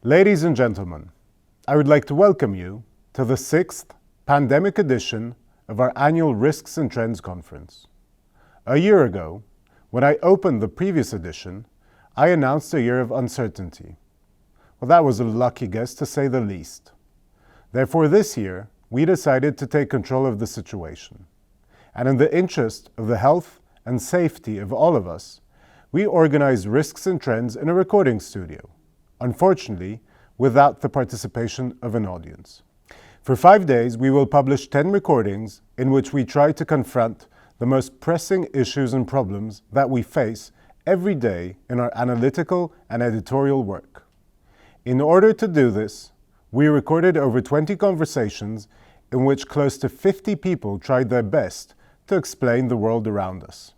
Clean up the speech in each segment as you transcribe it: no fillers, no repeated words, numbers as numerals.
Ladies and gentlemen, I would like to welcome you to the 6th pandemic edition of our annual Risks and Trends Conference. A year ago, when I opened the previous edition, I announced a year of uncertainty. Well, that was a lucky guess to say the least. Therefore, this year, we decided to take control of the situation. And in the interest of the health and safety of all of us, we organized Risks and Trends in a recording studio, unfortunately, without the participation of an audience. For 5 days, we will publish 10 recordings in which we try to confront the most pressing issues and problems that we face every day in our analytical and editorial work. In order to do this, we recorded over 20 conversations in which close to 50 people tried their best to explain the world around us.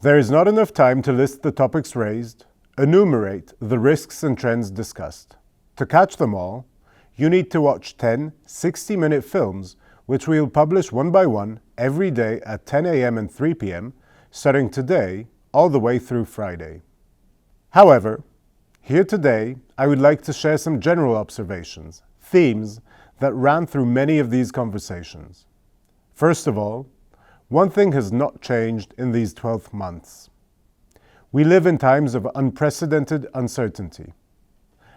There is not enough time to list the topics raised, enumerate the risks and trends discussed. To catch them all, you need to watch 10 60-minute films which we will publish one by one every day at 10 a.m. and 3 p.m., starting today all the way through Friday. However, here today, I would like to share some general observations, themes that ran through many of these conversations. First of all, one thing has not changed in these 12 months. We live in times of unprecedented uncertainty.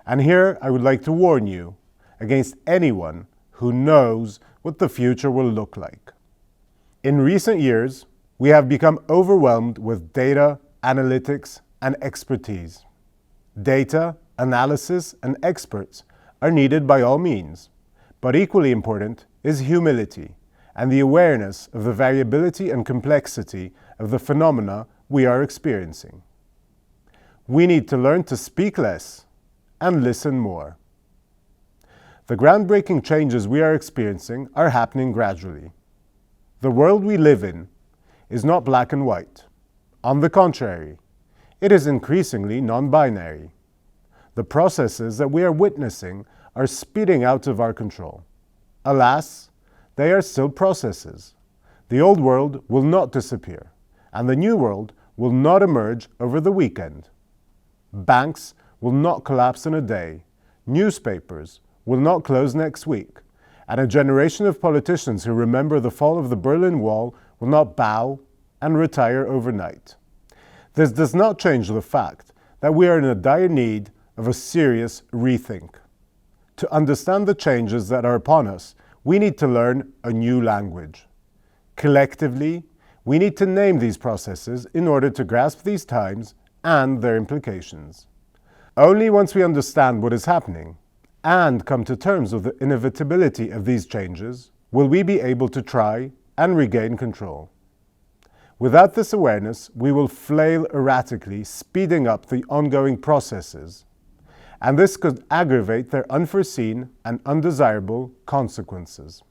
And here I would like to warn you against anyone who knows what the future will look like. In recent years, we have become overwhelmed with data, analytics, and expertise. Data, analysis, and experts are needed by all means, but equally important is humility and the awareness of the variability and complexity of the phenomena we are experiencing. We need to learn to speak less and listen more. The groundbreaking changes we are experiencing are happening gradually. The world we live in is not black and white. On the contrary, it is increasingly non-binary. The processes that we are witnessing are speeding out of our control. Alas, they are still processes. The old world will not disappear, and the new world will not emerge over the weekend. Banks will not collapse in a day. Newspapers will not close next week. And a generation of politicians who remember the fall of the Berlin Wall will not bow and retire overnight. This does not change the fact that we are in a dire need of a serious rethink. To understand the changes that are upon us, we need to learn a new language. Collectively, we need to name these processes in order to grasp these times and their implications. Only once we understand what is happening and come to terms with the inevitability of these changes will we be able to try and regain control. Without this awareness, we will flail erratically, speeding up the ongoing processes, and this could aggravate their unforeseen and undesirable consequences.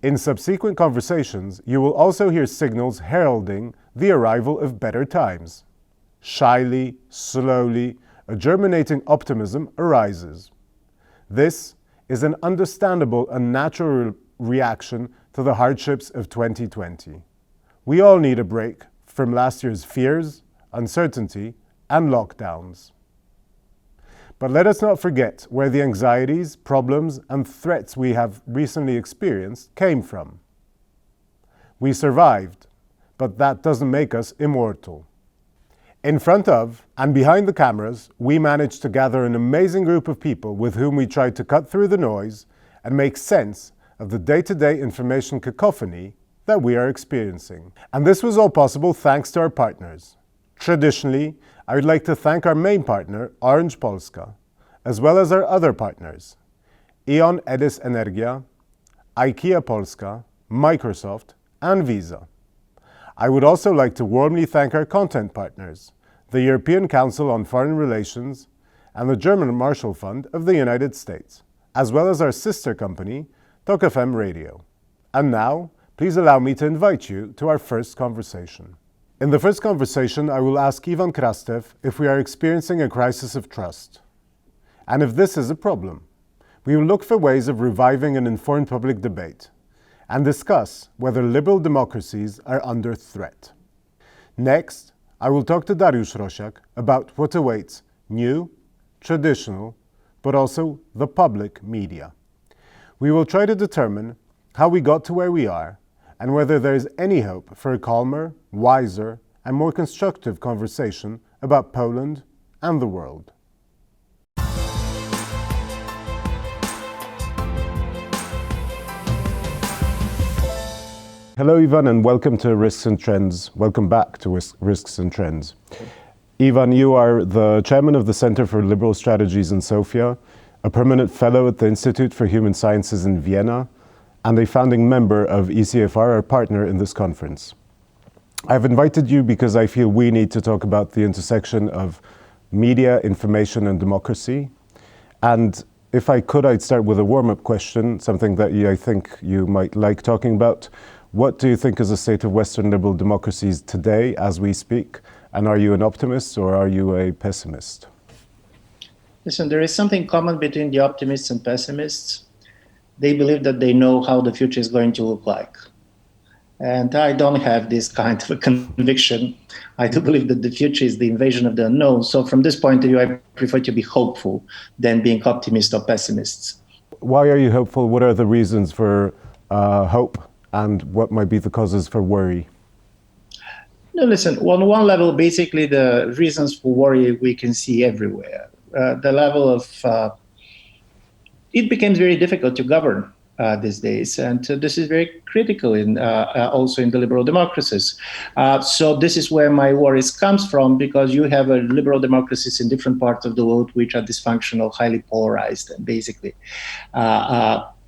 In subsequent conversations, you will also hear signals heralding the arrival of better times. Shyly, slowly, a germinating optimism arises. This is an understandable and natural reaction to the hardships of 2020. We all need a break from last year's fears, uncertainty, and lockdowns. But let us not forget where the anxieties, problems, and threats we have recently experienced came from. We survived, but that doesn't make us immortal. In front of and behind the cameras, we managed to gather an amazing group of people with whom we tried to cut through the noise and make sense of the day-to-day information cacophony that we are experiencing. And this was all possible thanks to our partners. Traditionally, I would like to thank our main partner, RT Polska, as well as our other partners, E.ON, edis, energia, IKEA Polska, Microsoft, and Visa. I would also like to warmly thank our content partners, the European Council on Foreign Relations and the German Marshall Fund of the United States, as well as our sister company, TOK FM Radio. And now, please allow me to invite you to our first conversation. In the first conversation, I will ask Ivan Krastev if we are experiencing a crisis of trust, and if this is a problem. We will look for ways of reviving an informed public debate and discuss whether liberal democracies are under threat. Next, I will talk to Dariusz Rosiak about what awaits new traditional, but also the public media. We will try to determine how we got to where we are and whether there is any hope for a calmer, wiser, and more constructive conversation about Poland and the world. Hello, Ivan, and welcome to Risks and Trends. Welcome back to Risks and Trends. Ivan, you are the chairman of the Center for Liberal Strategies in Sofia, a permanent fellow at the Institute for Human Sciences in Vienna, and a founding member of ECFR, our partner in this conference. I've invited you because I feel we need to talk about the intersection of media, information, and democracy. And if I could, I'd start with a warm-up question, something that I think you might like talking about. What do you think is the state of Western liberal democracies today as we speak? And are you an optimist or are you a pessimist? Listen, there is something common between the optimists and pessimists. They believe that they know how the future is going to look like. And I don't have this kind of a conviction. I do believe that the future is the invasion of the unknown. So from this point of view, I prefer to be hopeful than being optimist or pessimists. Why are you hopeful? What are the reasons for hope? And what might be the causes for worry? No, listen, on one level, basically the reasons for worry we can see everywhere. The level of, it becomes very difficult to govern these days. And this is very critical in also in the liberal democracies. So this is where my worries comes from, because you have liberal democracies in different parts of the world which are dysfunctional, highly polarized, and basically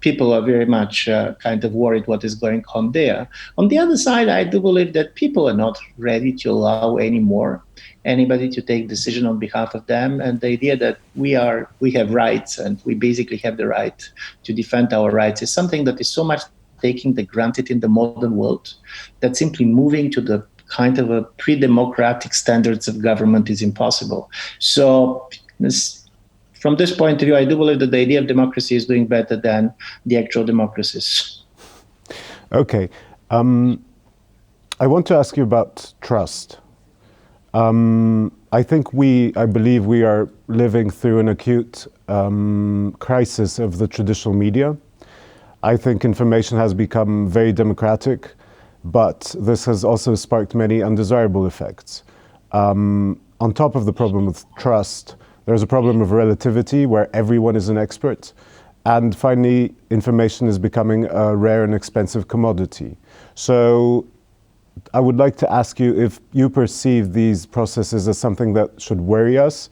people are very much kind of worried what is going on there. On the other side, I do believe that people are not ready to allow anymore anybody to take decision on behalf of them. And the idea that we have rights and we basically have the right to defend our rights is something that is so much taken for granted in the modern world that simply moving to the kind of a pre-democratic standards of government is impossible. So from this point of view, I do believe that the idea of democracy is doing better than the actual democracies. Okay. I want to ask you about trust. I believe we are living through an acute crisis of the traditional media. I think information has become very democratic, but this has also sparked many undesirable effects. On top of the problem with trust, there's a problem of relativity where everyone is an expert. And finally, information is becoming a rare and expensive commodity. So I would like to ask you if you perceive these processes as something that should worry us,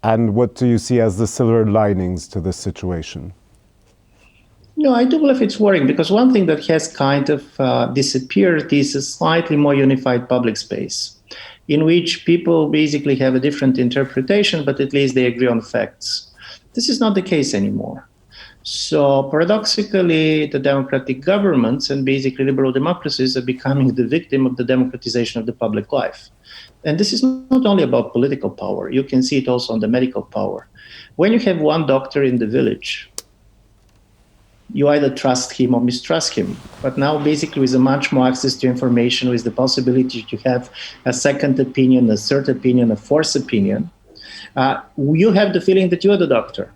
and what do you see as the silver linings to this situation? No, I do believe it's worrying, because one thing that has kind of disappeared is a slightly more unified public space, in which people basically have a different interpretation, but at least they agree on facts. This is not the case anymore. So paradoxically, the democratic governments and basically liberal democracies are becoming the victim of the democratization of the public life. And this is not only about political power. You can see it also on the medical power. When you have one doctor in the village, you either trust him or mistrust him. But now basically with a much more access to information, with the possibility to have a second opinion, a third opinion, a fourth opinion, you have the feeling that you're the doctor.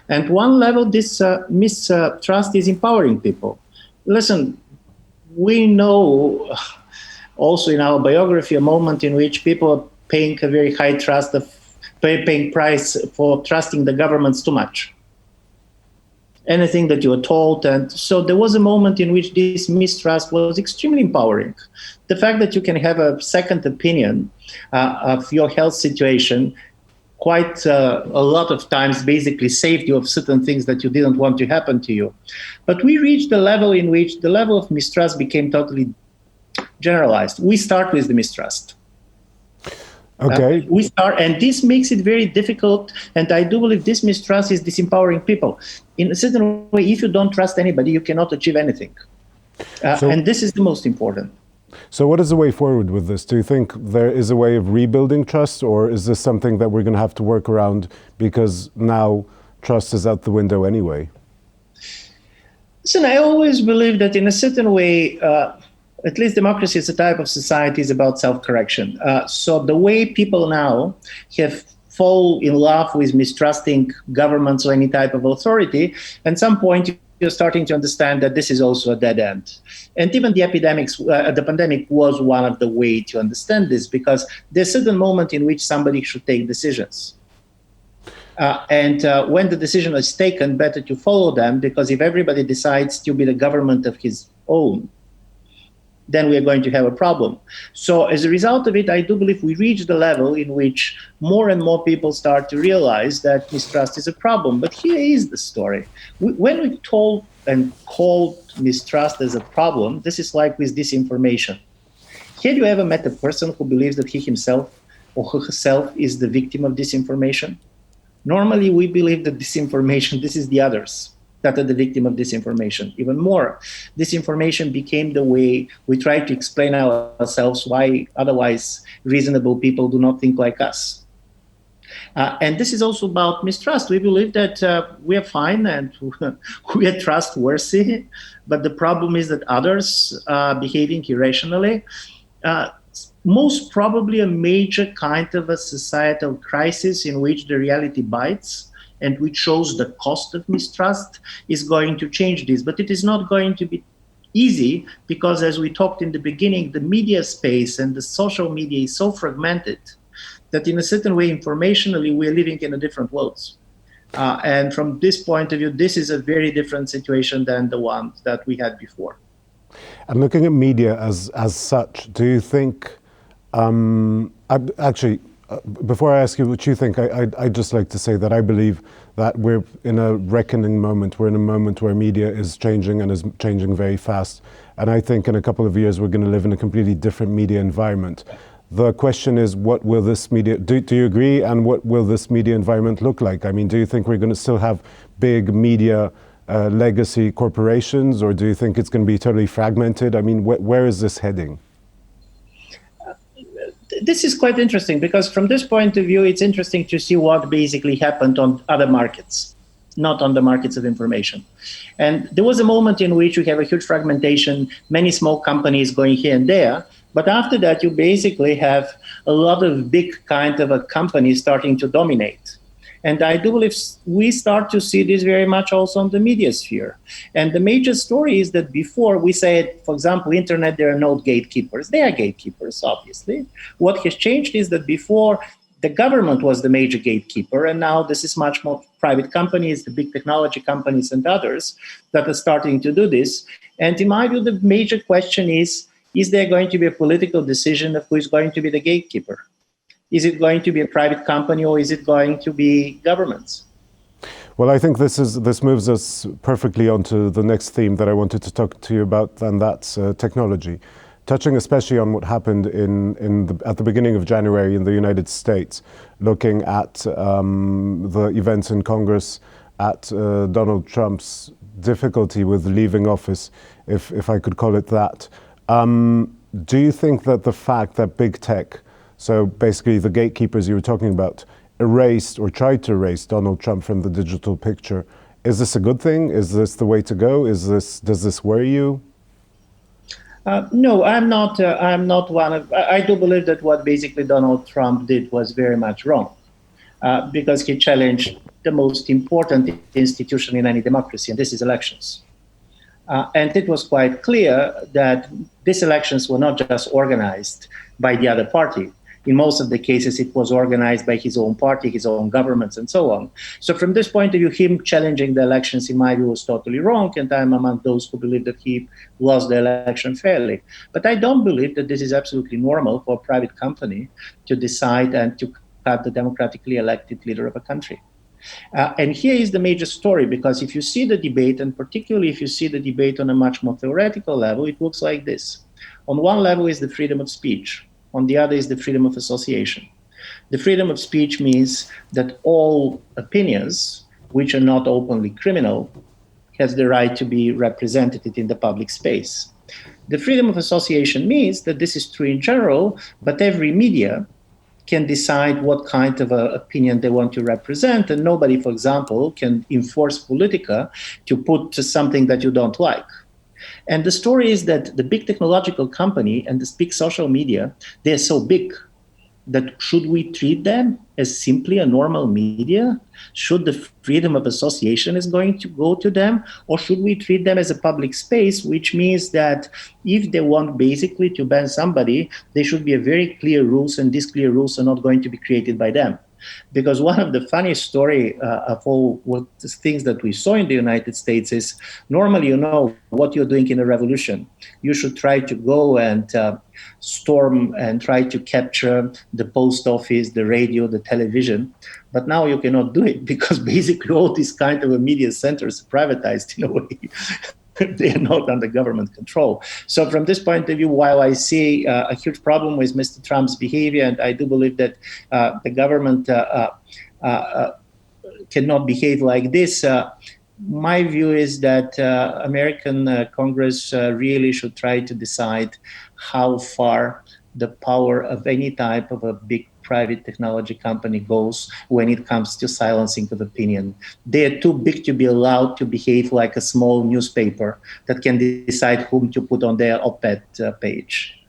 And one level, this mistrust is empowering people. Listen, we know also in our biography a moment in which people are paying a very high paying price for trusting the governments too much. Anything that you were told. And so there was a moment in which this mistrust was extremely empowering. The fact that you can have a second opinion of your health situation quite a lot of times basically saved you of certain things that you didn't want to happen to you. But we reached the level in which the level of mistrust became totally generalized. We start with the mistrust. Okay. And this makes it very difficult. And I do believe this mistrust is disempowering people. In a certain way, if you don't trust anybody, you cannot achieve anything. And this is the most important. So what is the way forward with this? Do you think there is a way of rebuilding trust, or is this something that we're going to have to work around because now trust is out the window anyway? Listen, I always believe that in a certain way, at least democracy is a type of society is about self-correction. So the way people now have fall in love with mistrusting governments or any type of authority. At some point, you're starting to understand that this is also a dead end. And even the pandemic was one of the way to understand this, because there's a certain moment in which somebody should take decisions. And when the decision is taken, better to follow them, because if everybody decides to be the government of his own, then we are going to have a problem. So as a result of it, I do believe we reach the level in which more and more people start to realize that mistrust is a problem. But here is the story. When we told and called mistrust as a problem, this is like with disinformation. Have you ever met a person who believes that he himself or herself is the victim of disinformation? Normally, we believe that disinformation, this is the others that are the victim of disinformation. Even more, disinformation became the way we try to explain ourselves why otherwise reasonable people do not think like us. And this is also about mistrust. We believe that we are fine and we are trustworthy, but the problem is that others are behaving irrationally. Most probably a major kind of a societal crisis in which the reality bites and which shows the cost of mistrust is going to change this. But it is not going to be easy because, as we talked in the beginning, the media space and the social media is so fragmented that in a certain way, informationally, we're living in a different worlds. And from this point of view, this is a very different situation than the one that we had before. And looking at media as such, do you think, before I ask you what you think, I'd just like to say that I believe that we're in a reckoning moment. We're in a moment where media is changing and is changing very fast. And I think in a couple of years, we're going to live in a completely different media environment. The question is, what will this media, do you agree? And what will this media environment look like? I mean, do you think we're going to still have big media legacy corporations, or do you think it's going to be totally fragmented? I mean, where is this heading? This is quite interesting because from this point of view, it's interesting to see what basically happened on other markets, not on the markets of information. And there was a moment in which we have a huge fragmentation, many small companies going here and there. But after that, you basically have a lot of big kind of a companies starting to dominate. And I do believe we start to see this very much also on the media sphere. And the major story is that before we said, for example, internet, there are no gatekeepers. They are gatekeepers, obviously. What has changed is that before the government was the major gatekeeper, and now this is much more private companies, the big technology companies and others that are starting to do this. And in my view, the major question is there going to be a political decision of who is going to be the gatekeeper? Is it going to be a private company or is it going to be governments? Well, I think this moves us perfectly onto the next theme that I wanted to talk to you about, and that's technology. Touching especially on what happened at the beginning of January in the United States, looking at the events in Congress, at Donald Trump's difficulty with leaving office, if I could call it that. Do you think that the fact that big tech, so basically the gatekeepers you were talking about, erased or tried to erase Donald Trump from the digital picture, is this a good thing? Is this the way to go? Does this worry you? No, I'm not one of. I do believe that what basically Donald Trump did was very much wrong, because he challenged the most important institution in any democracy, and this is elections. And it was quite clear that these elections were not just organized by the other party. In most of the cases, it was organized by his own party, his own governments, and so on. So from this point of view, him challenging the elections, in my view, was totally wrong, and I'm among those who believe that he lost the election fairly. But I don't believe that this is absolutely normal for a private company to decide and to cut the democratically elected leader of a country. And here is the major story, because if you see the debate, and particularly if you see the debate on a much more theoretical level, it looks like this. On one level is the freedom of speech. On the other is the freedom of association. The freedom of speech means that all opinions, which are not openly criminal, has the right to be represented in the public space. The freedom of association means that this is true in general, but every media can decide what kind of opinion they want to represent, and nobody, for example, can enforce Polityka to put something that you don't like. And the story is that the big technological company and the big social media, they're so big that should we treat them as simply a normal media? Should the freedom of association is going to go to them? Or should we treat them as a public space, which means that if they want basically to ban somebody, there should be a very clear rules, and these clear rules are not going to be created by them. Because one of the funniest story of all what the things that we saw in the United States is normally, you know, what you're doing in a revolution. You should try to go and storm and try to capture the post office, the radio, the television. But now you cannot do it because basically all these kind of media centers are privatized in a way. They are not under government control. So from this point of view, while I see a huge problem with Mr. Trump's behavior, and I do believe that the government cannot behave like this, my view is that American Congress really should try to decide how far the power of any type of a big private technology company goes when it comes to silencing of opinion. They are too big to be allowed to behave like a small newspaper that can decide whom to put on their op-ed page.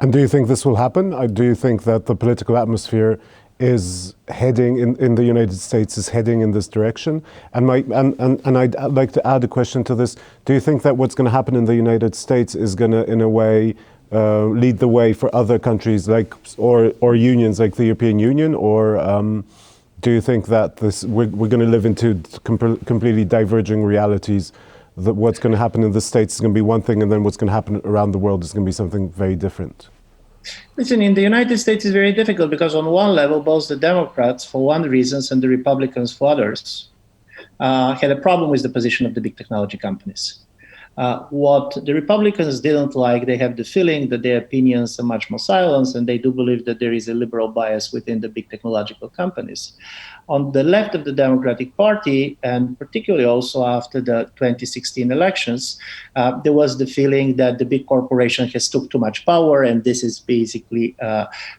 And do you think this will happen? Do you think that the political atmosphere is heading in the United States is heading in this direction? And I'd like to add a question to this. Do you think that what's going to happen in the United States is going to, in a way, lead the way for other countries like or unions like the European Union, or do you think that we're going to live into completely diverging realities? That what's going to happen in the States is going to be one thing, and then what's going to happen around the world is going to be something very different. Listen, in the United States it's very difficult because on one level, both the Democrats for one reasons and the Republicans for others had a problem with the position of the big technology companies. What the Republicans didn't like, they have the feeling that their opinions are much more silenced, and they do believe that there is a liberal bias within the big technological companies. On the left of the Democratic Party, and particularly also after the 2016 elections, there was the feeling that the big corporation has took too much power, and this is basically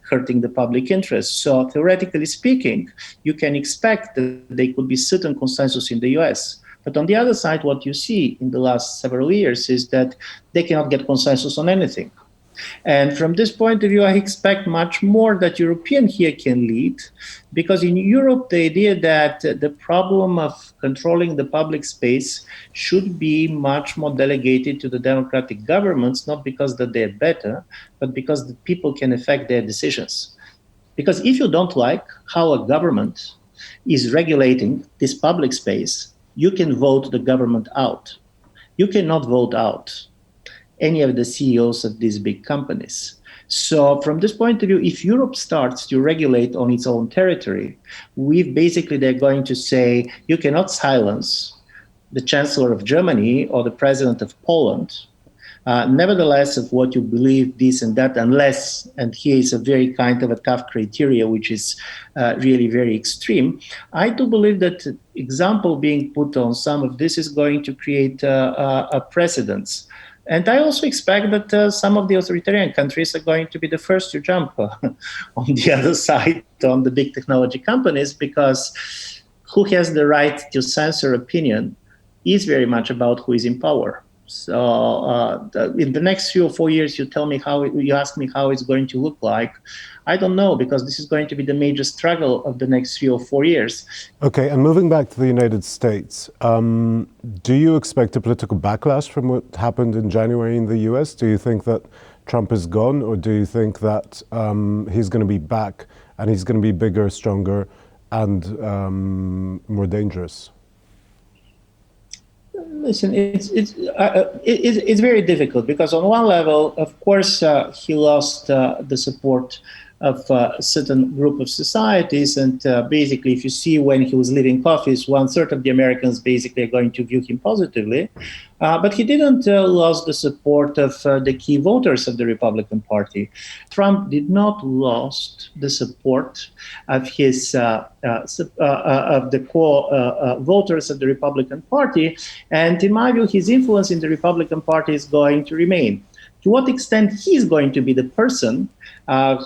hurting the public interest. So theoretically speaking, you can expect that there could be certain consensus in the US. But on the other side, what you see in the last several years is that they cannot get consensus on anything. And from this point of view, I expect much more that European here can lead, because in Europe, the idea that the problem of controlling the public space should be much more delegated to the democratic governments, not because that they're better, but because the people can affect their decisions. Because if you don't like how a government is regulating this public space, you can vote the government out. You cannot vote out any of the CEOs of these big companies. So from this point of view, if Europe starts to regulate on its own territory, they're going to say, you cannot silence the Chancellor of Germany or the President of Poland, nevertheless of what you believe, this and that, unless, and here is a very kind of a tough criteria, which is really very extreme. I do believe that example being put on some of this is going to create a precedence. And I also expect that some of the authoritarian countries are going to be the first to jump on the other side, on the big technology companies, because who has the right to censor opinion is very much about who is in power. So in the next 3 or 4 years, you ask me how it's going to look like. I don't know, because this is going to be the major struggle of the next 3 or 4 years. Okay, and moving back to the United States, do you expect a political backlash from what happened in January in the US? Do you think that Trump is gone, or do you think that he's going to be back and he's going to be bigger, stronger, and more dangerous? Listen, it's very difficult, because on one level, of course, he lost the support of a certain group of societies. And basically, if you see when he was leaving office, 1/3 of the Americans basically are going to view him positively. But he didn't lose the support of the key voters of the Republican Party. Trump did not lose the support of his of the core voters of the Republican Party. And in my view, his influence in the Republican Party is going to remain. To what extent he's going to be the person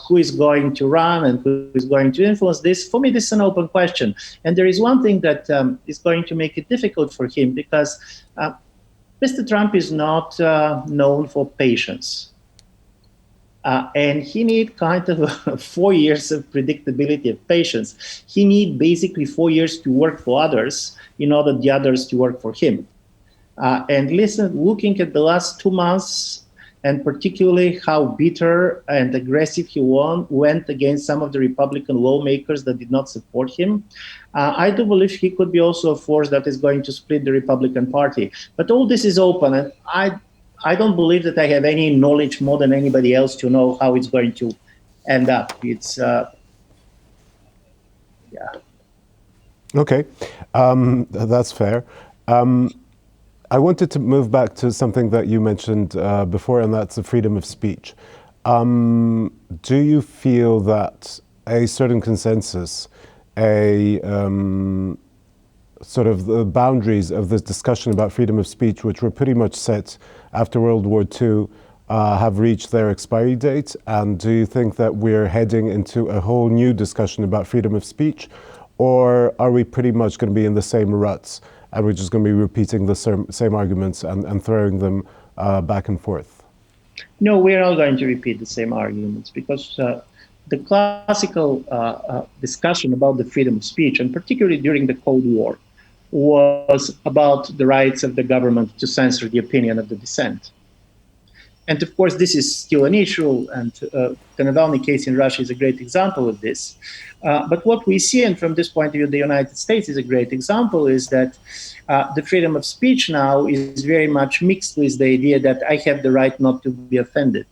who is going to run and who is going to influence this, for me, this is an open question. And there is one thing that is going to make it difficult for him, because Mr. Trump is not known for patience. And he need kind of 4 years of predictability of patience. He need basically 4 years to work for others in order the others to work for him. And looking at the last 2 months, and particularly how bitter and aggressive he went against some of the Republican lawmakers that did not support him, I do believe he could be also a force that is going to split the Republican Party. But all this is open, and I don't believe that I have any knowledge more than anybody else to know how it's going to end up. It's, yeah. Okay, that's fair. I wanted to move back to something that you mentioned before, and that's the freedom of speech. Do you feel that a certain consensus, sort of the boundaries of this discussion about freedom of speech, which were pretty much set after World War II, have reached their expiry date? And do you think that we're heading into a whole new discussion about freedom of speech? Or are we pretty much going to be in the same ruts and we're just going to be repeating the same arguments and throwing them back and forth? No, we're not going to repeat the same arguments, because the classical discussion about the freedom of speech, and particularly during the Cold War, was about the rights of the government to censor the opinion of the dissent. And of course, this is still an issue, and the Navalny case in Russia is a great example of this. But what we see, and from this point of view, the United States is a great example, is that the freedom of speech now is very much mixed with the idea that I have the right not to be offended.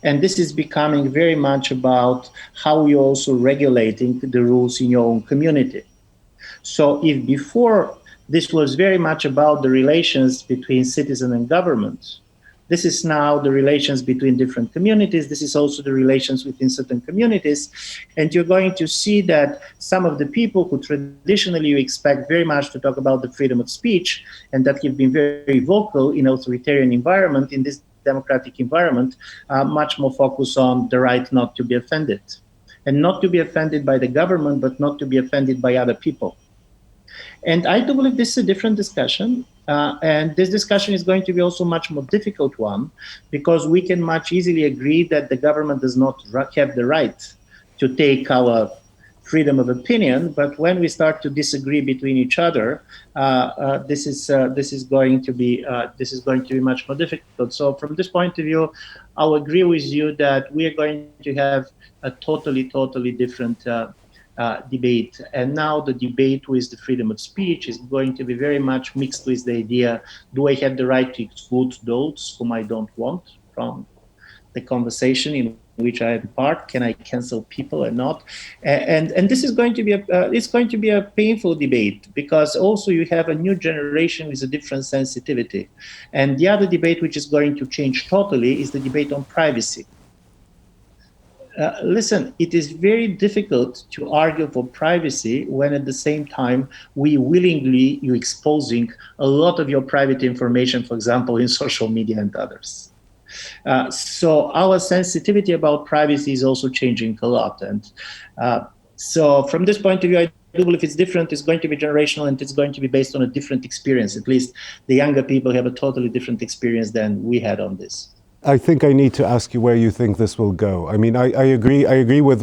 And this is becoming very much about how you're also regulating the rules in your own community. So if before this was very much about the relations between citizen and government, this is now the relations between different communities. This is also the relations within certain communities. And you're going to see that some of the people who traditionally you expect very much to talk about the freedom of speech, and that have been very vocal in authoritarian environment, in this democratic environment, much more focus on the right not to be offended. And not to be offended by the government, but not to be offended by other people. And I do believe this is a different discussion. And this discussion is going to be also much more difficult one, because we can much easily agree that the government does not have the right to take our freedom of opinion. But when we start to disagree between each other, this is going to be much more difficult. So from this point of view, I'll agree with you that we are going to have a totally different debate. And now the debate with the freedom of speech is going to be very much mixed with the idea, do I have the right to exclude those whom I don't want from the conversation in which I am part? Can I cancel people or not? And this is going to be it's going to be a painful debate, because also you have a new generation with a different sensitivity. And the other debate which is going to change totally is the debate on privacy. Listen, it is very difficult to argue for privacy when at the same time you're exposing a lot of your private information, for example, in social media and others. So our sensitivity about privacy is also changing a lot. And so from this point of view, I do believe it's different. It's going to be generational, and it's going to be based on a different experience. At least the younger people have a totally different experience than we had on this. I think I need to ask you where you think this will go. I mean, I agree with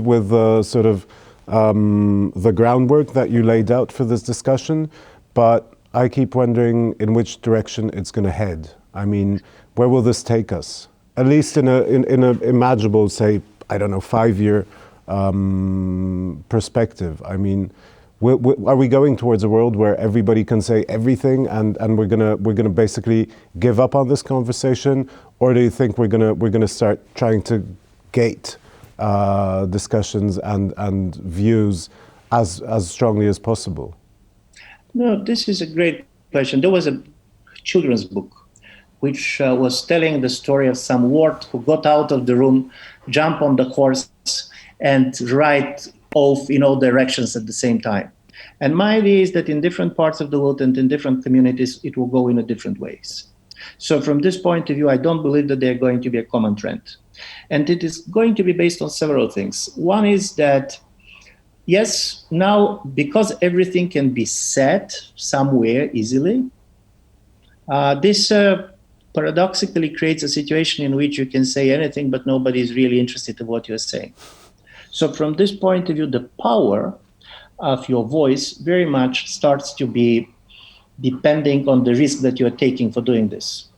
sort of the groundwork that you laid out for this discussion, but I keep wondering in which direction it's going to head. I mean, where will this take us? At least in a imaginable, say, I don't know, 5-year perspective. I mean, are we going towards a world where everybody can say everything, and we're gonna basically give up on this conversation, or do you think we're gonna start trying to gate discussions and views as strongly as possible? No, this is a great question. There was a children's book which was telling the story of some ward who got out of the room, jump on the horse, and ride off in all directions at the same time. And my idea is that in different parts of the world and in different communities, it will go in a different ways. So from this point of view, I don't believe that they're going to be a common trend. And it is going to be based on several things. One is that, yes, now, because everything can be said somewhere easily, this paradoxically creates a situation in which you can say anything, but nobody is really interested in what you're saying. So from this point of view, the power of your voice very much starts to be depending on the risk that you're taking for doing this.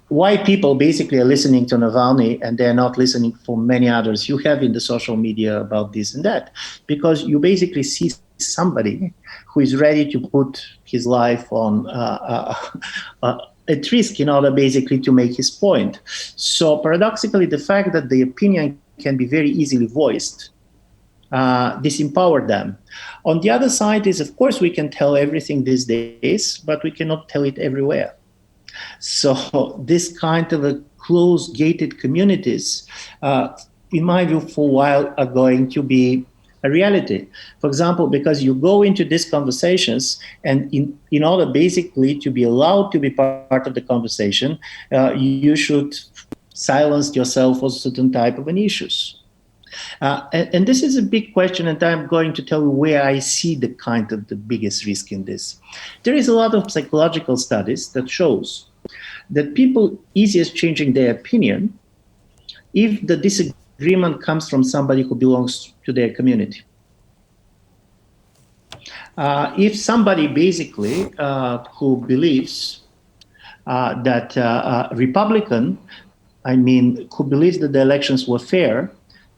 Why people basically are listening to Navalny and they're not listening for many others you have in the social media about this and that, because you basically see somebody who is ready to put his life on at risk in order basically to make his point. So paradoxically, the fact that the opinion can be very easily voiced disempowered them. On the other side is, of course, we can tell everything these days, but we cannot tell it everywhere. So this kind of a closed, gated communities, in my view, for a while are going to be a reality. For example, because you go into these conversations and in order basically to be allowed to be part of the conversation, you should silence yourself on certain type of an issues. And this is a big question, and I'm going to tell you where I see the kind of the biggest risk in this. There is a lot of psychological studies that shows that people easiest changing their opinion if the disagreement comes from somebody who belongs to their community. If somebody basically who believes that Republican, who believes that the elections were fair,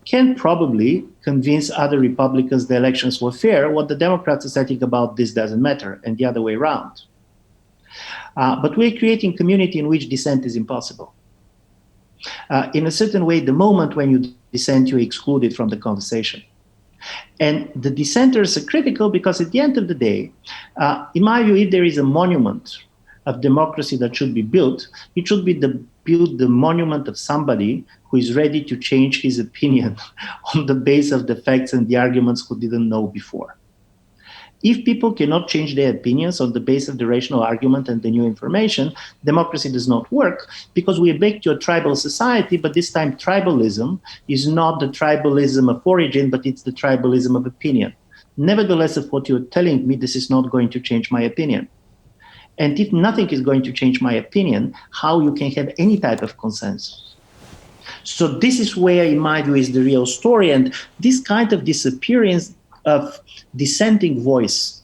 can probably convince other Republicans the elections were fair. What the Democrats are saying about this doesn't matter, and the other way around. But we're creating a community in which dissent is impossible. In a certain way, the moment when you dissent, you're excluded from the conversation. And the dissenters are critical because at the end of the day, in my view, if there is a monument of democracy that should be built, it should be build the monument of somebody who is ready to change his opinion on the basis of the facts and the arguments who didn't know before. If people cannot change their opinions on the basis of the rational argument and the new information, democracy does not work, because we are back to a tribal society, but this time tribalism is not the tribalism of origin, but it's the tribalism of opinion. Nevertheless, of what you're telling me, this is not going to change my opinion. And if nothing is going to change my opinion, how you can have any type of consensus? So this is where, in my view, is the real story. And this kind of disappearance of dissenting voice,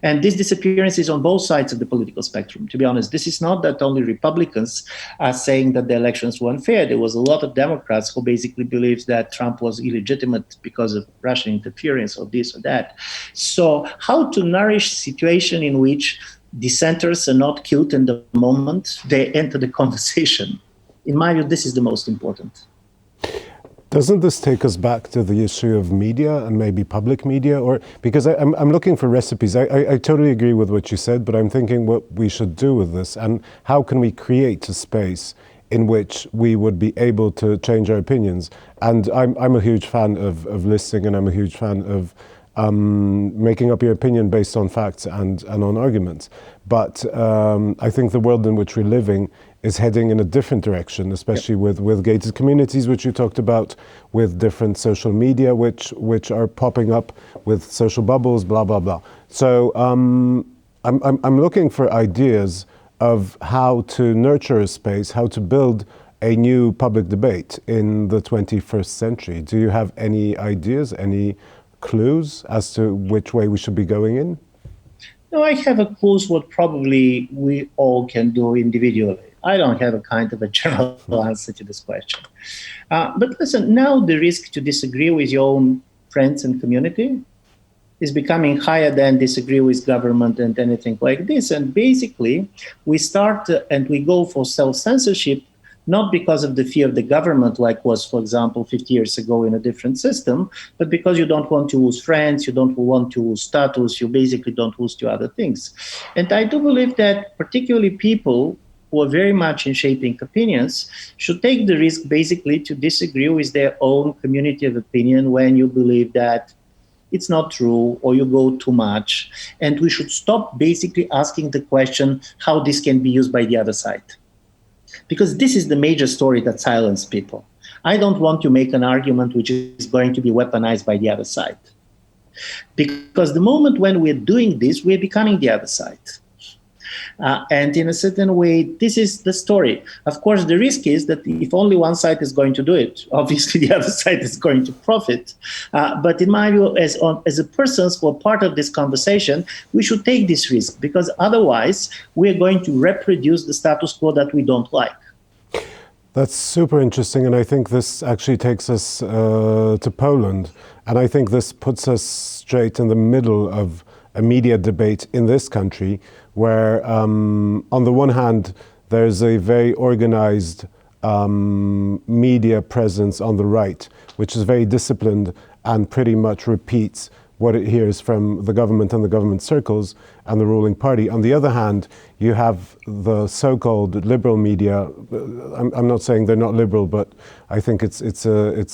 and this disappearance is on both sides of the political spectrum, to be honest. This is not that only Republicans are saying that the elections were unfair. There was a lot of Democrats who basically believed that Trump was illegitimate because of Russian interference or this or that. So how to nourish a situation in which dissenters are not killed in the moment they enter the conversation? In my view, this is the most important. Doesn't this take us back to the issue of media and maybe public media? Or because I'm looking for recipes. I totally agree with what you said, but I'm thinking what we should do with this and how can we create a space in which we would be able to change our opinions. And I'm a huge fan of listening, and I'm a huge fan of making up your opinion based on facts and on arguments. But I think the world in which we're living is heading in a different direction, especially with gated communities, which you talked about, with different social media, which are popping up, with social bubbles, blah, blah, blah. So I'm looking for ideas of how to nurture a space, how to build a new public debate in the 21st century. Do you have any ideas, any clues as to which way we should be going in? No, I have a clues what probably we all can do individually. I don't have a kind of a general answer to this question. But listen, now the risk to disagree with your own friends and community is becoming higher than disagree with government and anything like this. And basically, we start and we go for self-censorship, not because of the fear of the government, like was, for example, 50 years ago in a different system, but because you don't want to lose friends, you don't want to lose status, you basically don't lose to other things. And I do believe that particularly people who are very much in shaping opinions should take the risk basically to disagree with their own community of opinion when you believe that it's not true or you go too much. And we should stop basically asking the question how this can be used by the other side. Because this is the major story that silences people. I don't want to make an argument which is going to be weaponized by the other side. Because the moment when we're doing this, we're becoming the other side. And in a certain way, this is the story. Of course, the risk is that if only one side is going to do it, obviously the other side is going to profit. But in my view, as a persons who are part of this conversation, we should take this risk, because otherwise we're going to reproduce the status quo that we don't like. That's super interesting, and I think this actually takes us to Poland, and I think this puts us straight in the middle of a media debate in this country, where on the one hand there's a very organized media presence on the right, which is very disciplined and pretty much repeats what it hears from the government and the government circles and the ruling party. On the other hand, you have the so-called liberal media. I'm not saying they're not liberal, but I think it's a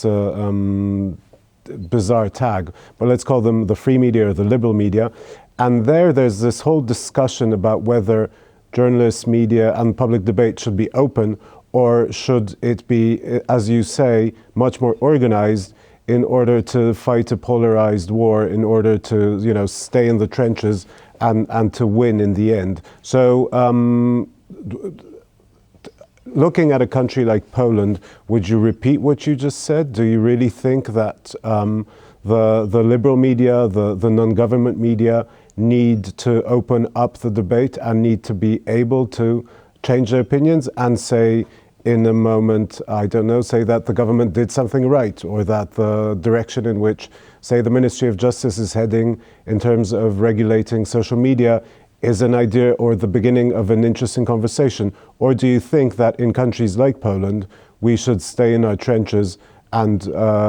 bizarre tag. But let's call them the free media or the liberal media. And there's this whole discussion about whether journalists, media, and public debate should be open, or should it be, as you say, much more organized, in order to fight a polarized war, in order to, stay in the trenches and to win in the end. So looking at a country like Poland, would you repeat what you just said? Do you really think that the liberal media, the non-government media need to open up the debate and need to be able to change their opinions and say, in a moment, I don't know, say that the government did something right, or that the direction in which, say, the Ministry of Justice is heading in terms of regulating social media is an idea or the beginning of an interesting conversation? Or do you think that in countries like Poland, we should stay in our trenches and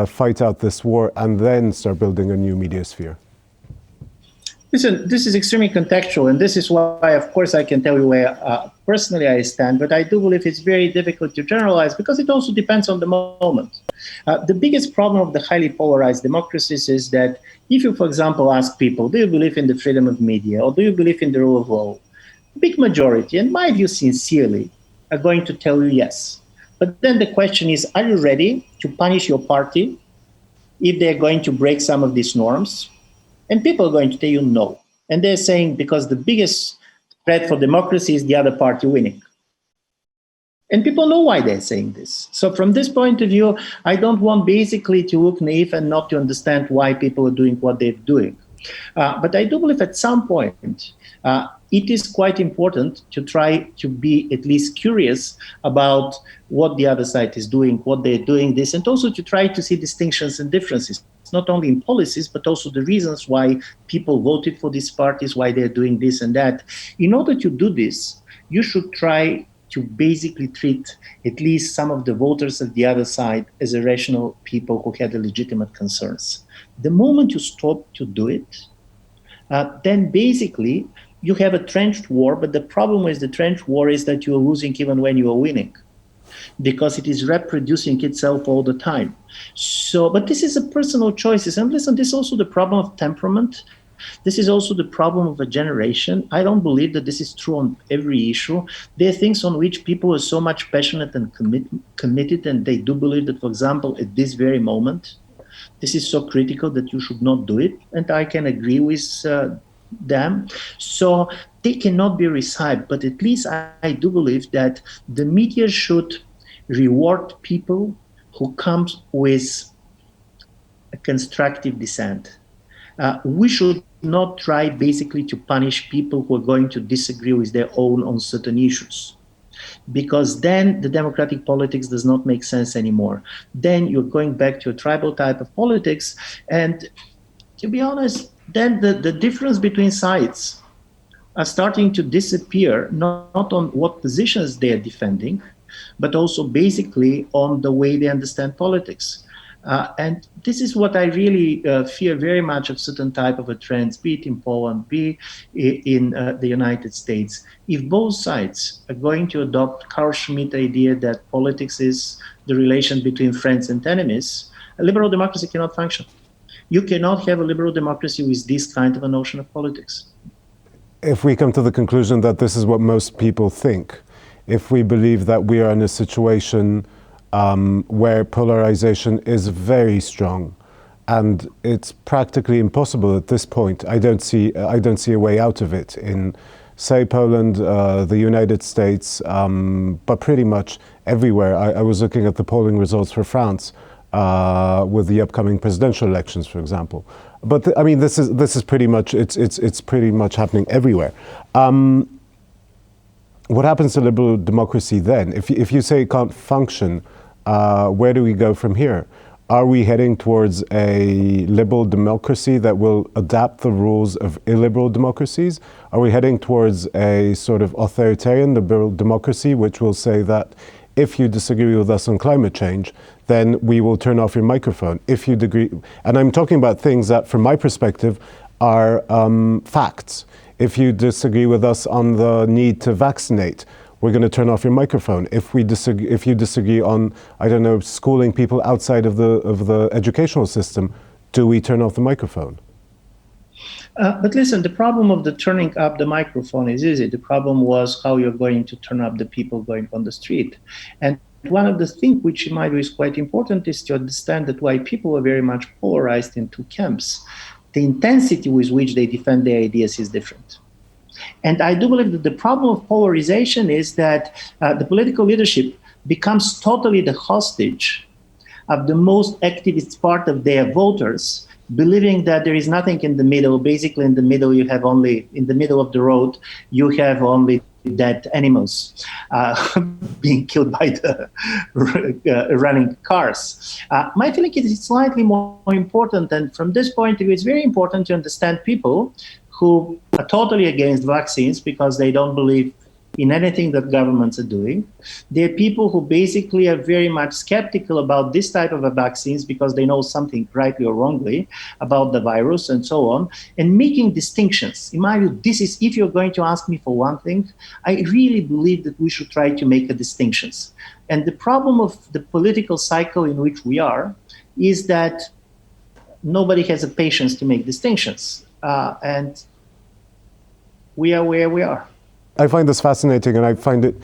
fight out this war and then start building a new media sphere? Listen, this is extremely contextual, and this is why, of course, I can tell you where personally I stand, but I do believe it's very difficult to generalize, because it also depends on the moment. The biggest problem of the highly polarized democracies is that if you, for example, ask people, do you believe in the freedom of media, or do you believe in the rule of law? Big majority, in my view, sincerely, are going to tell you yes. But then the question is, are you ready to punish your party if they're going to break some of these norms? And people are going to tell you no. And they're saying because the biggest threat for democracy is the other party winning. And people know why they're saying this. So from this point of view, I don't want basically to look naive and not to understand why people are doing what they're doing. But I do believe at some point, it is quite important to try to be at least curious about what the other side is doing, what they're doing this, and also to try to see distinctions and differences, not only in policies, but also the reasons why people voted for these parties, why they're doing this and that. In order to do this, you should try to basically treat at least some of the voters of the other side as a rational people who had legitimate concerns. The moment you stop to do it, then basically you have a trenched war, but the problem with the trenched war is that you are losing even when you are winning, because it is reproducing itself all the time. So, but this is a personal choices. And listen, this is also the problem of temperament. This is also the problem of a generation. I don't believe that this is true on every issue. There are things on which people are so much passionate and committed, and they do believe that, for example, at this very moment, this is so critical that you should not do it. And I can agree with them. So they cannot be recited, but at least I do believe that the media should reward people who come with a constructive dissent. We should not try basically to punish people who are going to disagree with their own on certain issues, because then the democratic politics does not make sense anymore. Then you're going back to a tribal type of politics, and to be honest, then the difference between sides are starting to disappear, not on what positions they are defending, but also basically on the way they understand politics. And this is what I really fear very much of certain type of a trends, be it in Poland, be it in the United States. If both sides are going to adopt Carl Schmitt idea that politics is the relation between friends and enemies, a liberal democracy cannot function. You cannot have a liberal democracy with this kind of a notion of politics. If we come to the conclusion that this is what most people think, if we believe that we are in a situation where polarization is very strong, and it's practically impossible at this point, I don't see a way out of it in say Poland, the United States, but pretty much everywhere. I was looking at the polling results for France with the upcoming presidential elections, for example. But I mean, this is pretty much it's pretty much happening everywhere. What happens to liberal democracy then? If you say it can't function, where do we go from here? Are we heading towards a liberal democracy that will adapt the rules of illiberal democracies? Are we heading towards a sort of authoritarian liberal democracy, which will say that if you disagree with us on climate change, then we will turn off your microphone? If you agree, and I'm talking about things that, from my perspective, are facts. If you disagree with us on the need to vaccinate, we're going to turn off your microphone. If you disagree on, I don't know, schooling people outside of the educational system, do we turn off the microphone? But listen, the problem of the turning up the microphone is easy. The problem was how you're going to turn up the people going on the street. And one of the things which in my view is quite important is to understand that why people are very much polarized in two camps. The intensity with which they defend their ideas is different. And I do believe that the problem of polarization is that the political leadership becomes totally the hostage of the most activist part of their voters, believing that there is nothing in the middle. Basically, in the middle, in the middle of the road, you have only dead animals being killed by the running cars. My feeling is slightly more important, and from this point of view, it's very important to understand people who are totally against vaccines because they don't believe in anything that governments are doing. There are people who basically are very much skeptical about this type of vaccines because they know something rightly or wrongly about the virus and so on, and making distinctions. In my view, this is, if you're going to ask me for one thing, I really believe that we should try to make distinctions. And the problem of the political cycle in which we are is that nobody has the patience to make distinctions. And we are where we are. I find this fascinating, and I find it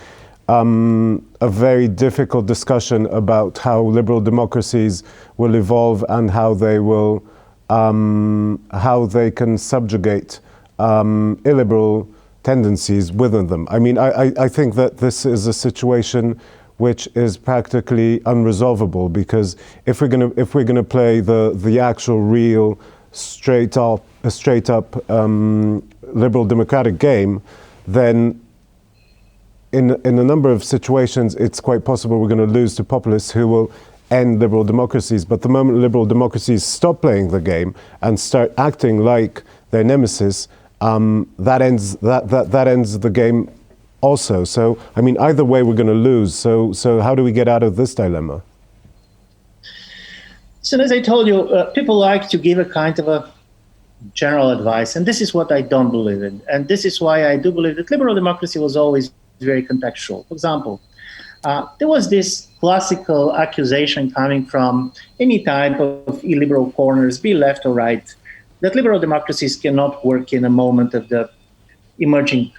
a very difficult discussion about how liberal democracies will evolve and how they will, how they can subjugate illiberal tendencies within them. I mean, I think that this is a situation which is practically unresolvable, because if we're gonna play the actual real straight up liberal democratic game, then in a number of situations, it's quite possible we're going to lose to populists who will end liberal democracies. But the moment liberal democracies stop playing the game and start acting like their nemesis, that ends the game also. So, I mean, either way, we're going to lose. So how do we get out of this dilemma? So, as I told you, people like to give a kind of a general advice, and this is what I don't believe in. And this is why I do believe that liberal democracy was always very contextual. For example, there was this classical accusation coming from any type of illiberal corners, be left or right, that liberal democracies cannot work in a moment of the emerging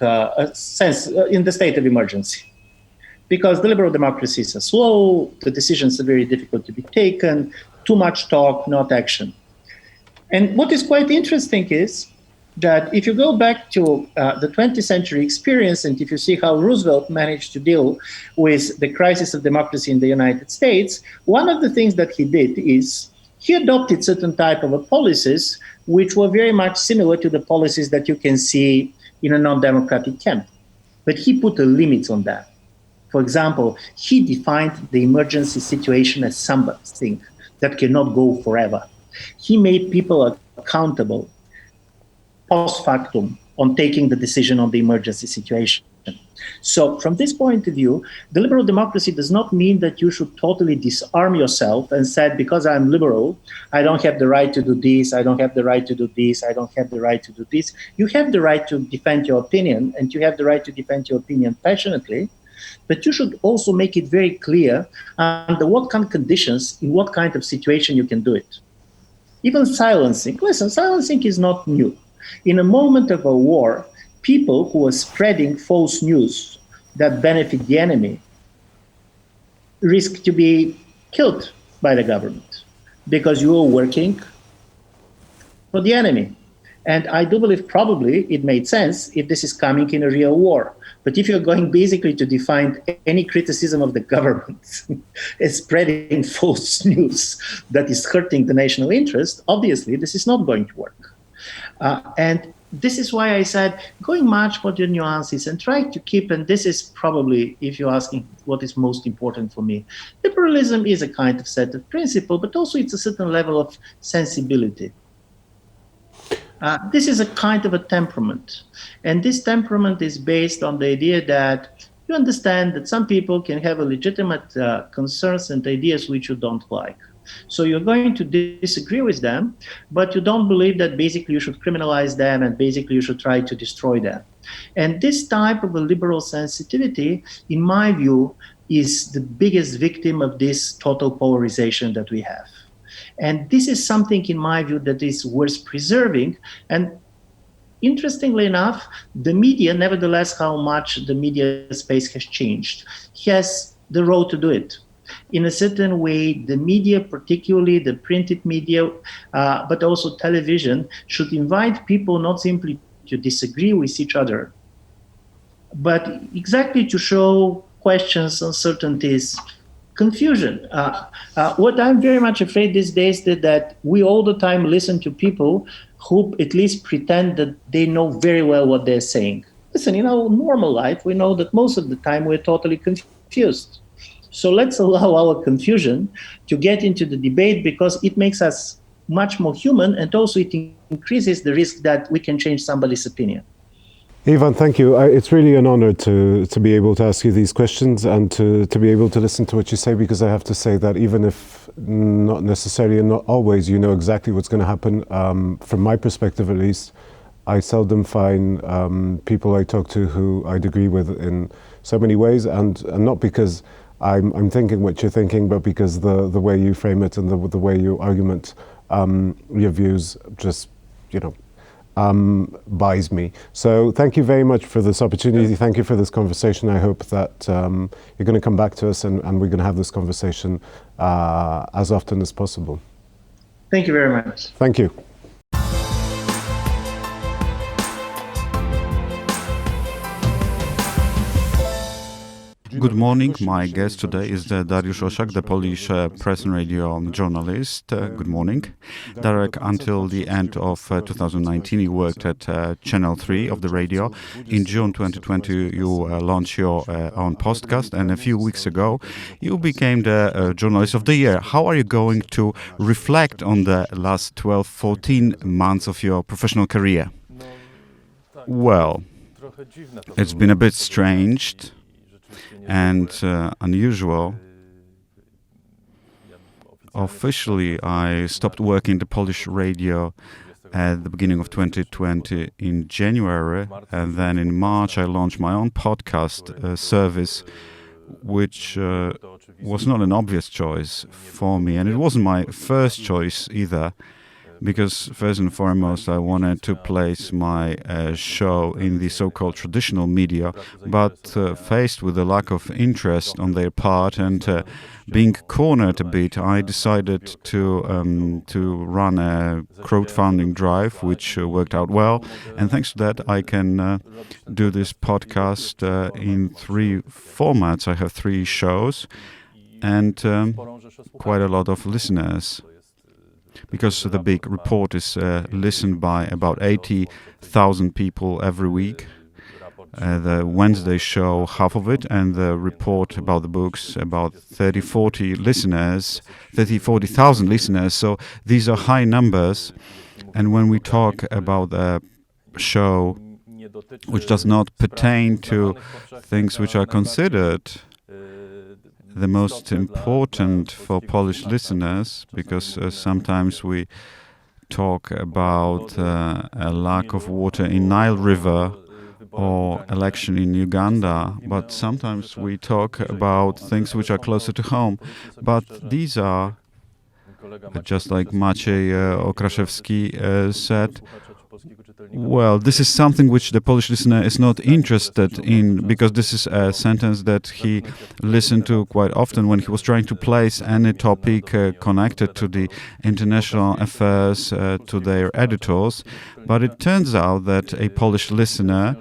sense, in the state of emergency. Because the liberal democracies are slow, the decisions are very difficult to be taken, too much talk, not action. And what is quite interesting is that if you go back to the 20th century experience, and if you see how Roosevelt managed to deal with the crisis of democracy in the United States, one of the things that he did is he adopted certain type of policies which were very much similar to the policies that you can see in a non-democratic camp. But he put a limit on that. For example, he defined the emergency situation as something that cannot go forever. He made people accountable post factum on taking the decision on the emergency situation. So from this point of view, the liberal democracy does not mean that you should totally disarm yourself and say, because I'm liberal, I don't have the right to do this, I don't have the right to do this, I don't have the right to do this. You have the right to defend your opinion, and you have the right to defend your opinion passionately, but you should also make it very clear under what kind of conditions, in what kind of situation you can do it. Even silencing. Listen, silencing is not new. In a moment of a war, people who are spreading false news that benefit the enemy risk to be killed by the government because you are working for the enemy. And I do believe probably it made sense if this is coming in a real war. But if you're going basically to define any criticism of the government as spreading false news that is hurting the national interest, obviously this is not going to work. And this is why I said going much more to the nuances and try to keep, and this is probably, if you're asking what is most important for me, liberalism is a kind of set of principle, but also it's a certain level of sensibility. This is a kind of a temperament. And this temperament is based on the idea that you understand that some people can have a legitimate concerns and ideas which you don't like. So you're going to disagree with them, but you don't believe that basically you should criminalize them and basically you should try to destroy them. And this type of a liberal sensitivity, in my view, is the biggest victim of this total polarization that we have. And this is something, in my view, that is worth preserving. And interestingly enough, the media, nevertheless, how much the media space has changed, has the role to do it. In a certain way, the media, particularly the printed media, but also television, should invite people not simply to disagree with each other, but exactly to show questions, uncertainties, confusion. What I'm very much afraid these days is that we all the time listen to people who at least pretend that they know very well what they're saying. Listen, in our normal life, we know that most of the time we're totally confused. So let's allow our confusion to get into the debate because it makes us much more human, and also it increases the risk that we can change somebody's opinion. Ivan, thank you. It's really an honor to be able to ask you these questions and to be able to listen to what you say, because I have to say that even if not necessarily and not always you know exactly what's going to happen, from my perspective at least, I seldom find people I talk to who I'd agree with in so many ways, and not because I'm thinking what you're thinking, but because the way you frame it and the way you argument your views just, buys me. So thank you very much for this opportunity. Thank you for this conversation. I hope that you're going to come back to us and we're going to have this conversation as often as possible. Thank you very much. Thank you. Good morning. My guest today is Dariusz Rosiak, the Polish press and radio journalist. Good morning. Darek, until the end of 2019, you worked at Channel 3 of the radio. In June 2020, you launched your own podcast, and a few weeks ago, you became the Journalist of the Year. How are you going to reflect on the last 12, 14 months of your professional career? Well, it's been a bit strange and unusual. Officially, I stopped working the Polish radio at the beginning of 2020 in January, and then in March I launched my own podcast service, which was not an obvious choice for me, and it wasn't my first choice either, because first and foremost I wanted to place my show in the so-called traditional media, but faced with a lack of interest on their part and being cornered a bit, I decided to run a crowdfunding drive, which worked out well, and thanks to that I can do this podcast in 3 formats. I have 3 shows and quite a lot of listeners, because the big report is listened by about 80,000 people every week. The Wednesday show, half of it, and the report about the books, about 40,000 listeners. So these are high numbers. And when we talk about a show which does not pertain to things which are considered the most important for Polish listeners, because sometimes we talk about a lack of water in Nile River or election in Uganda, but sometimes we talk about things which are closer to home. But these are, just like Maciej Okraszewski said, Well, this is something which the Polish listener is not interested in, because this is a sentence that he listened to quite often when he was trying to place any topic connected to the international affairs to their editors. But it turns out that a Polish listener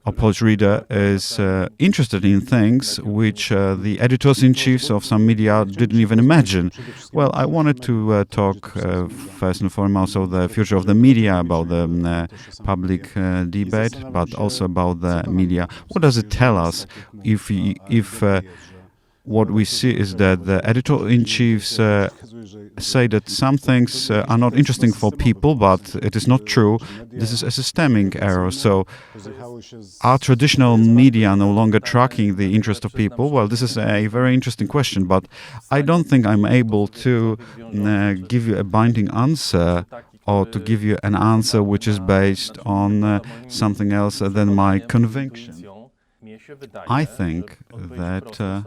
or Polish reader is interested in things which the editors-in-chiefs of some media didn't even imagine. Well, I wanted to talk first and foremost of the future of the media, about the public debate, but also about the media. What does it tell us if what we see is that the editor-in-chiefs say that some things are not interesting for people, but it is not true. This is a systemic error. So are traditional media no longer tracking the interest of people? Well, this is a very interesting question, but I don't think I'm able to give you a binding answer, or to give you an answer which is based on something else than my conviction. I think that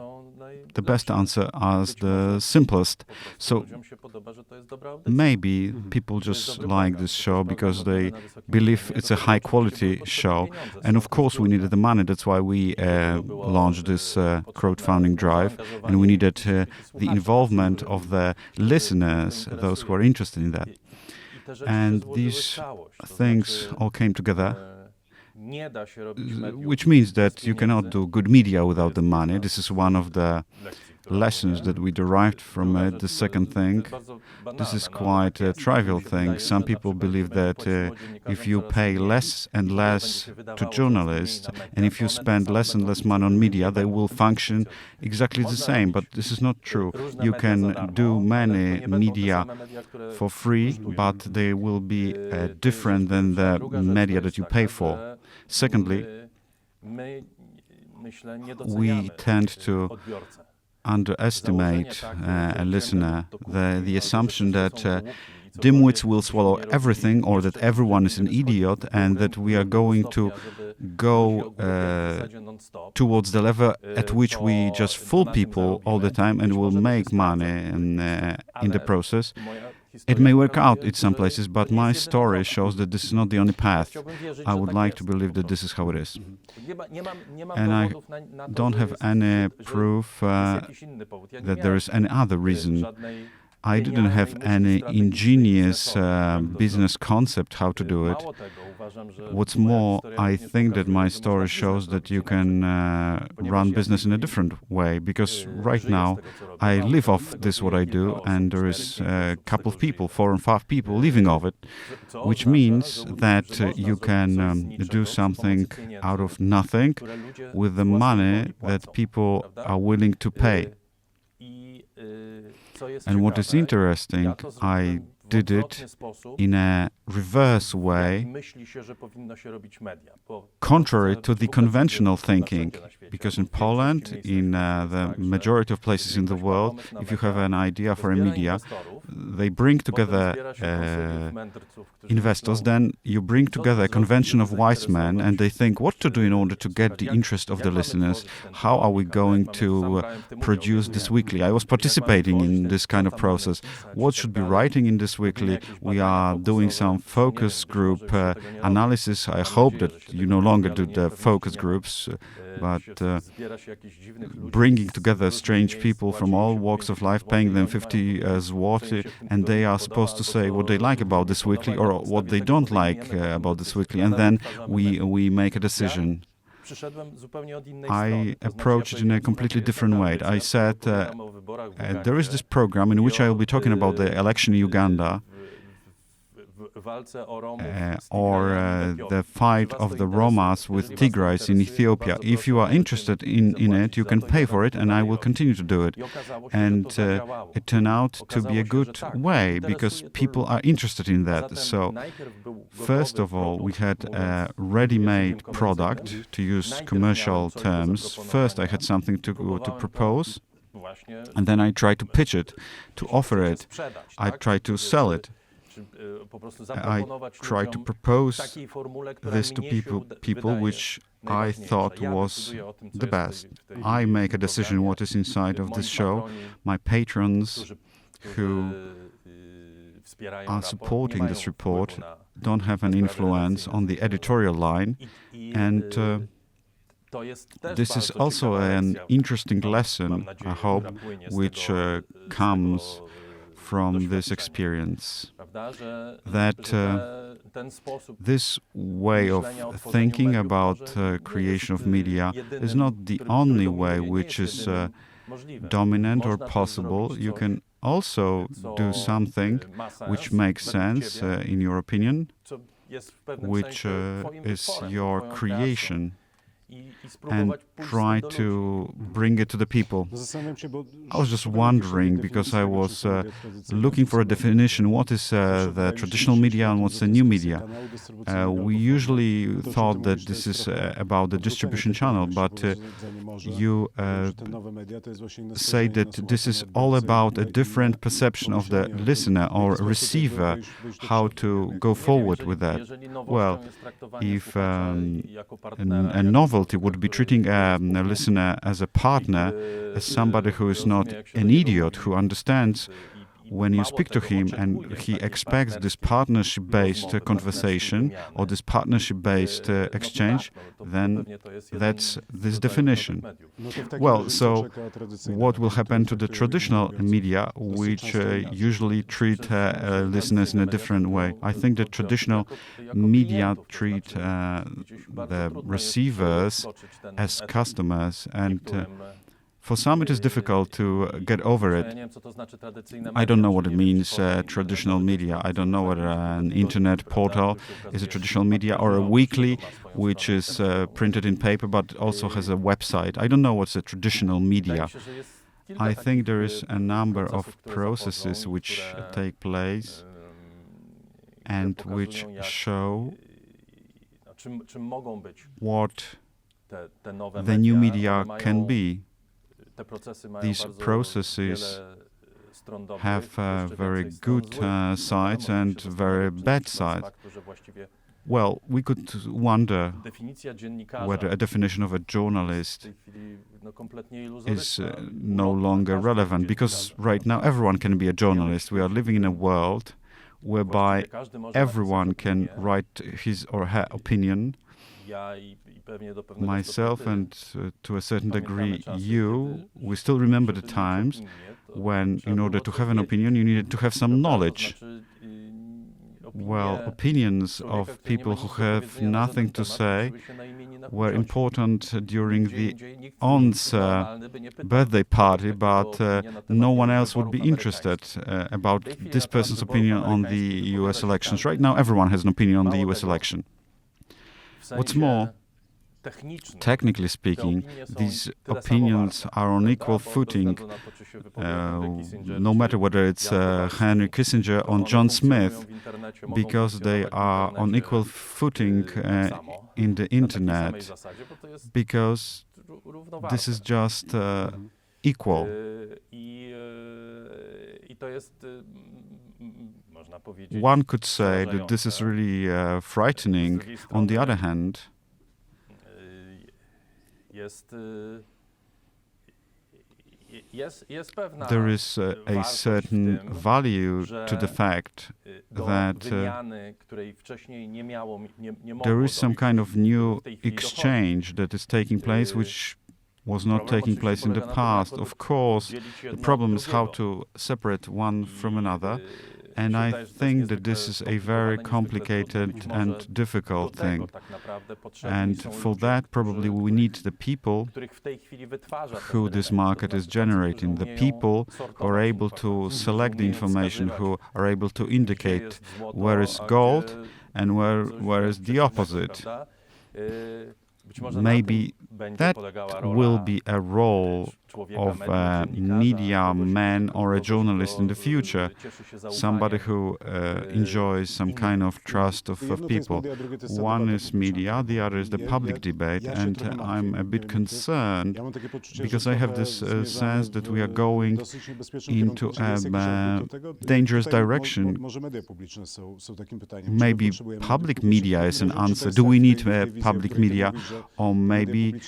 the best answer is the simplest. So maybe people just like this show because they believe it's a high quality show. And of course we needed the money. That's why we launched this crowdfunding drive. And we needed the involvement of the listeners, those who are interested in that. And these things all came together, which means that you cannot do good media without the money. This is one of the lessons that we derived from it. The second thing, this is quite a trivial thing. Some people believe that if you pay less and less to journalists, and if you spend less and less money on media, they will function exactly the same. But this is not true. You can do many media for free, but they will be different than the media that you pay for. Secondly, we tend to underestimate a listener, the assumption that dimwits will swallow everything, or that everyone is an idiot, and that we are going to go towards the level at which we just fool people all the time and will make money in the process. It may work out in some places, but my story shows that this is not the only path. I would like to believe that this is how it is. And I don't have any proof that there is any other reason. I didn't have any ingenious business concept how to do it. What's more, I think that my story shows that you can run business in a different way, because right now I live off this what I do, and there is a couple of people, 4 and 5 people living off it, which means that you can do something out of nothing with the money that people are willing to pay. And what is interesting, I did it in a reverse way, contrary to the conventional thinking. Because in Poland, in the majority of places in the world, if you have an idea for a media, they bring together investors, then you bring together a convention of wise men, and they think what to do in order to get the interest of the listeners. How are we going to produce this weekly? I was participating in this kind of process. What should be writing in this weekly? We are doing some focus group analysis. I hope that you no longer do the focus groups, but bringing together strange people from all walks of life, paying them 50 zloty, and they are supposed to say what they like about this weekly or what they don't like about this weekly, and then we make a decision. I approached it in a completely different way. I said, there is this program in which I will be talking about the election in Uganda, or the fight of the Romas with Tigrais in Ethiopia. If you are interested in it, you can pay for it, and I will continue to do it. And it turned out to be a good way, because people are interested in that. So, first of all, we had a ready-made product, to use commercial terms. First, I had something to propose, and then I tried to pitch it, to offer it. I tried to sell it. I try to propose this to people which I thought was the best. I make a decision what is inside of this show. My patrons who are supporting this report don't have an influence on the editorial line, and this is also an interesting lesson, I hope, which comes from this experience, that this way of thinking about creation of media is not the only way which is dominant or possible. You can also do something which makes sense, in your opinion, which is your creation, and try to bring it to the people. I was just wondering, because I was looking for a definition, what is the traditional media and what's the new media? We usually thought that this is about the distribution channel, but you say that this is all about a different perception of the listener or receiver, how to go forward with that. Well, if a novelty would be treating a listener as a partner, as somebody who is not an idiot, who understands when you speak to him and he expects this partnership-based conversation or this partnership-based exchange, then that's this definition. Well, so what will happen to the traditional media, which usually treat listeners in a different way? I think the traditional media treat the receivers as customers, and for some, it is difficult to get over it. I don't know what it means, traditional media. I don't know whether an internet portal is a traditional media or a weekly, which is printed in paper but also has a website. I don't know what's a traditional media. I think there is a number of processes which take place and which show what the new media can be. These processes have very good sides and very bad sides. Well, we could wonder whether a definition of a journalist is no longer relevant, because right now everyone can be a journalist. We are living in a world whereby everyone can write his or her opinion. Myself and to a certain degree you, we still remember the times when, in order to have an opinion, you needed to have some knowledge. Well, opinions of people who have nothing to say were important during the E.ON's birthday party, but no one else would be interested about this person's opinion on the US elections. Right now, everyone has an opinion on the US election. What's more, technically speaking, these opinions are on equal footing, no matter whether it's Henry Kissinger or John Smith, because they are on equal footing in the internet, because this is just equal. One could say that this is really frightening. On the other hand, there is a certain value to the fact that there is some kind of new exchange that is taking place, which was not taking place in the past. Of course, the problem is how to separate one from another. And I think that this is a very complicated and difficult thing. And for that, probably we need the people who this market is generating, the people who are able to select the information, who are able to indicate where is gold and where is the opposite. Maybe that will be a role of a media man or a journalist in the future, somebody who enjoys some kind of trust of people. One is media, the other is the public debate, and I'm a bit concerned because I have this sense that we are going into a dangerous direction. Maybe public media is an answer. Do we need public media? Or maybe,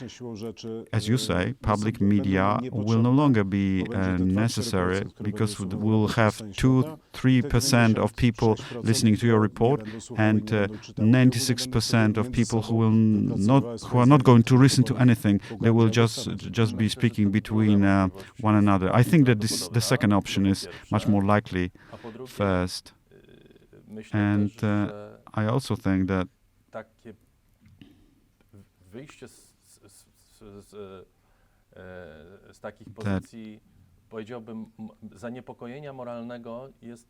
as you say, public media media will no longer be necessary, because we will have 2-3% of people listening to your report, and 96% of people who are not going to listen to anything. They will just be speaking between one another. I think that the second option is much more likely first. And I also think that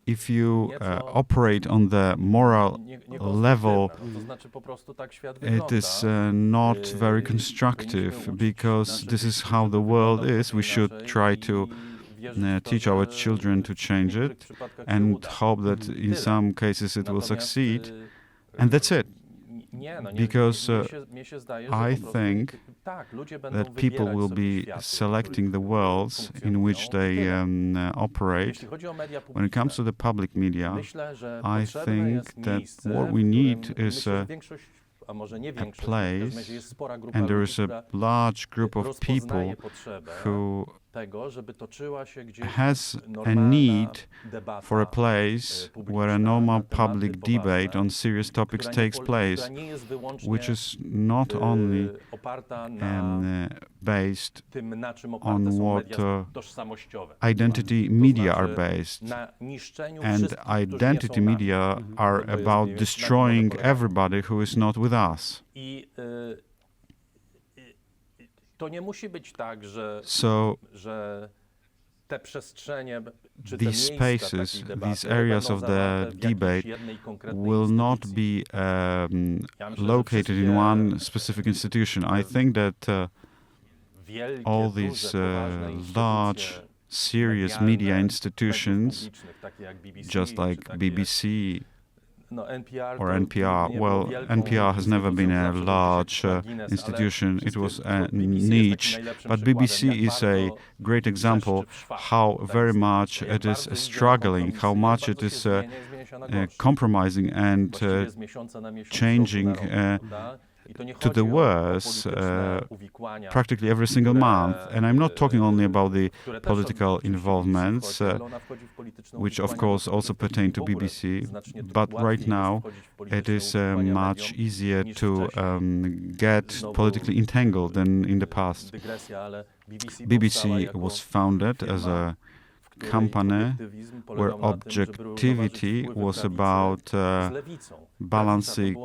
if you operate on the moral level, it is not very constructive, because this is how the world is. We should try to teach our children to change it and hope that in some cases it will succeed. And that's it. Because I think that people will be selecting the worlds in which they operate. When it comes to the public media, I think that what we need is a place, and there is a large group of people who has a need for a place where a normal public debate on serious topics takes place, which is not only based on what identity media are based. And identity media are about destroying everybody who is not with us. So these spaces, these areas of the debate will not be located in one specific institution. I think that all these large, serious media institutions, just like BBC or NPR. Well, NPR has never been a large institution. It was a niche. But BBC is a great example how very much it is struggling, how much it is compromising and changing to the worse practically every single month. And I'm not talking only about the political involvements, which of course also pertain to BBC, but right now it is much easier to get politically entangled than in the past. BBC was founded as a company where objectivity was about balancing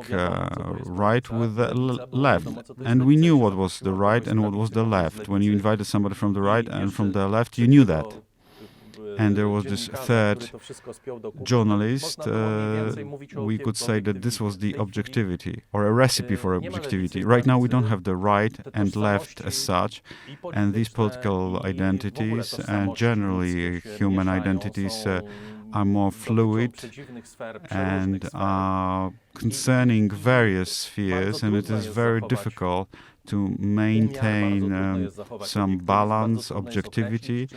right with the left. And we knew what was the right and what was the left. When you invited somebody from the right and from the left, you knew that. And there was this third journalist. We could say that this was the objectivity, or a recipe for objectivity. Right now we don't have the right and left as such, and these political identities and generally human identities are more fluid and are concerning various spheres, and it is very difficult to maintain some balance, objectivity.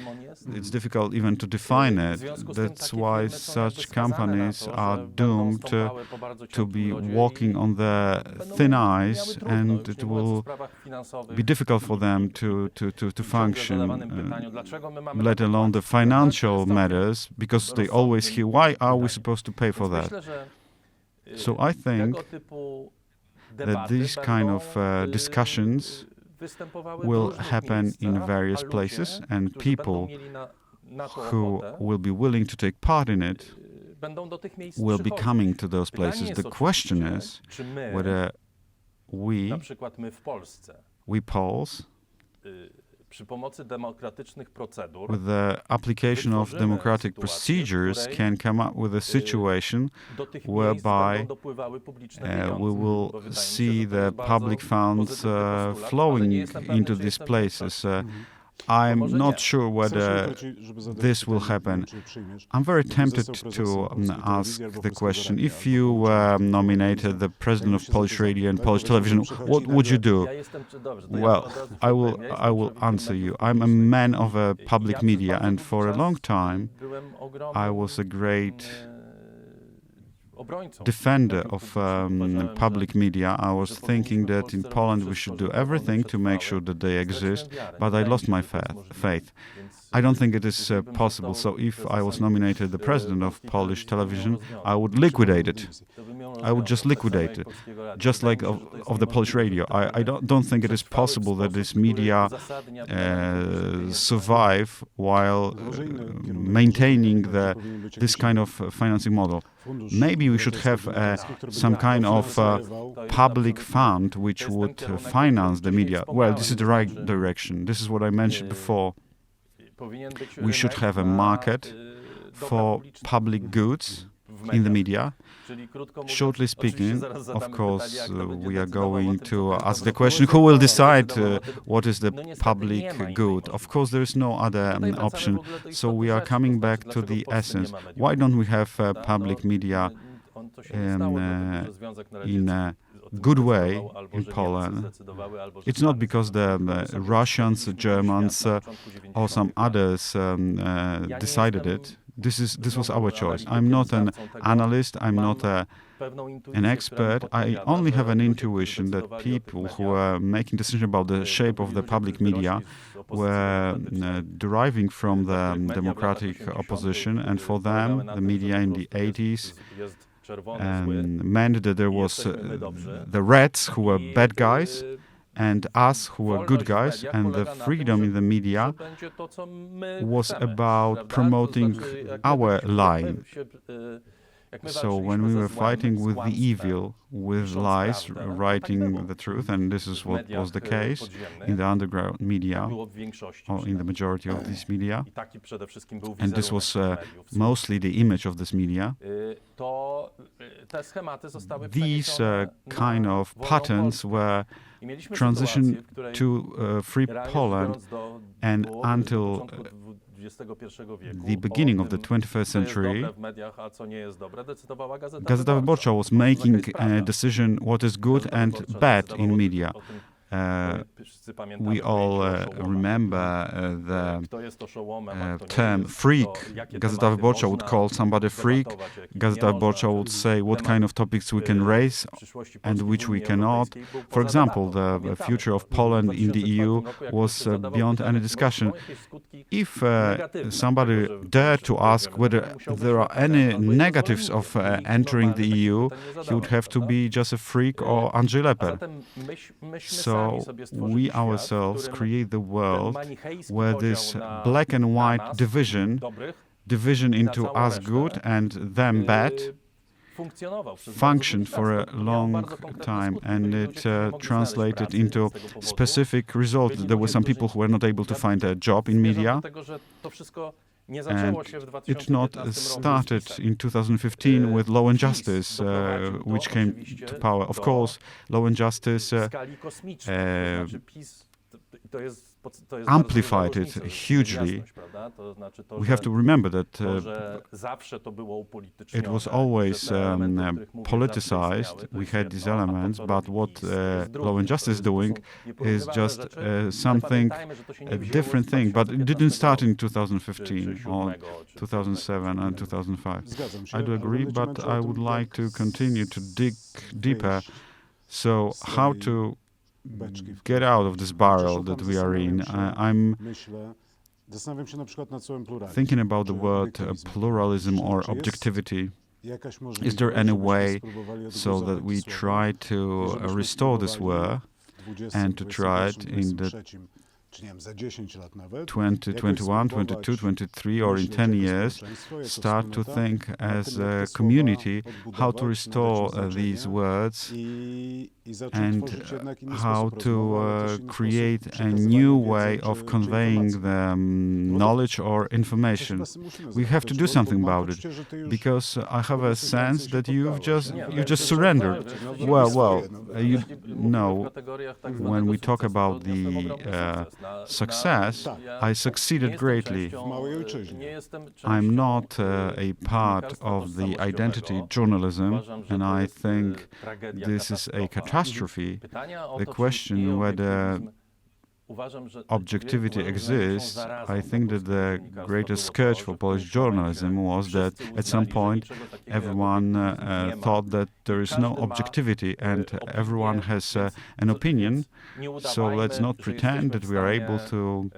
It's difficult even to define it. That's why such companies are doomed to be walking on the thin ice, and it will be difficult for them to function, let alone the financial matters, because they always hear, why are we supposed to pay for that? So I think that these kind of discussions will happen in various places, and people who will be willing to take part in it will be coming to those places. The question is whether we Poles, with the application of democratic procedures, can come up with a situation whereby we will see the public funds flowing into these places. I'm not sure whether this will happen. I'm very tempted to ask the question, if you were nominated the president of Polish radio and Polish television, what would you do? Well, I will answer you. I'm a man of a public media, and for a long time I was a great defender of public media. I was thinking that in Poland we should do everything to make sure that they exist, but I lost my faith. I don't think it is possible. So if I was nominated the president of Polish television, I would liquidate it. I would just liquidate it, just like of the Polish radio. I don't think it is possible that this media survive while maintaining this kind of financing model. Maybe we should have some kind of public fund which would finance the media. Well, this is the right direction. This is what I mentioned before. We should have a market for public goods in the media. Shortly speaking, of course, we are going to ask the question, who will decide what is the public good? Of course, there is no other option. So we are coming back to the essence. Why don't we have public media in a good way in Poland? It's not because the Russians, Germans, or some others decided it. This was our choice. I'm not an analyst. I'm not an expert. I only have an intuition that people who are making decisions about the shape of the public media were deriving from the democratic opposition, and for them, the media in the 80s meant that there was the Reds who were bad guys and us who were good guys, and the freedom in the media was about promoting our line. So when we were fighting with the evil, with lies, writing the truth, and this is what was the case in the underground media, or in the majority of these media, and this was mostly the image of this media, these kind of patterns were transitioned to free Poland, and until the beginning of the 21st century, Gazeta Wyborcza was making a decision what is good and bad in media. We all remember the term freak. Gazeta Wyborcza would call somebody freak. Gazeta Wyborcza would say what kind of topics we can raise and which we cannot. For example, the future of Poland in the EU was beyond any discussion. If somebody dared to ask whether there are any negatives of entering the EU, he would have to be just a freak or Andrzej Leper. So we ourselves create the world where this black and white division into us good and them bad, functioned for a long time, and it translated into specific results. There were some people who were not able to find a job in media, and it not started in 2015 with Law and Justice, which came to power. Of course, Law and Justice amplified it hugely. We have to remember that it was always politicized. We had these elements, but what Law and Justice is doing is just something, a different thing. But it didn't start in 2015 or 2007 and 2005. I do agree, but I would like to continue to dig deeper. So how to get out of this barrel that we are in? I'm thinking about the word pluralism or objectivity. Is there any way so that we try to restore this word and to try it in the 2021, 22, 23, or in 10 years, start to think as a community how to restore these words and how to create a new way of conveying the knowledge or information. We have to do something about it, because I have a sense that you just surrendered. Well, you know, when we talk about the success, I succeeded greatly. I'm not a part of the identity journalism, and I think this is a catastrophe. The question whether objectivity exists, I think that the greatest scourge for Polish journalism was that at some point everyone thought that there is no objectivity and everyone has an opinion, so let's not pretend that we are able to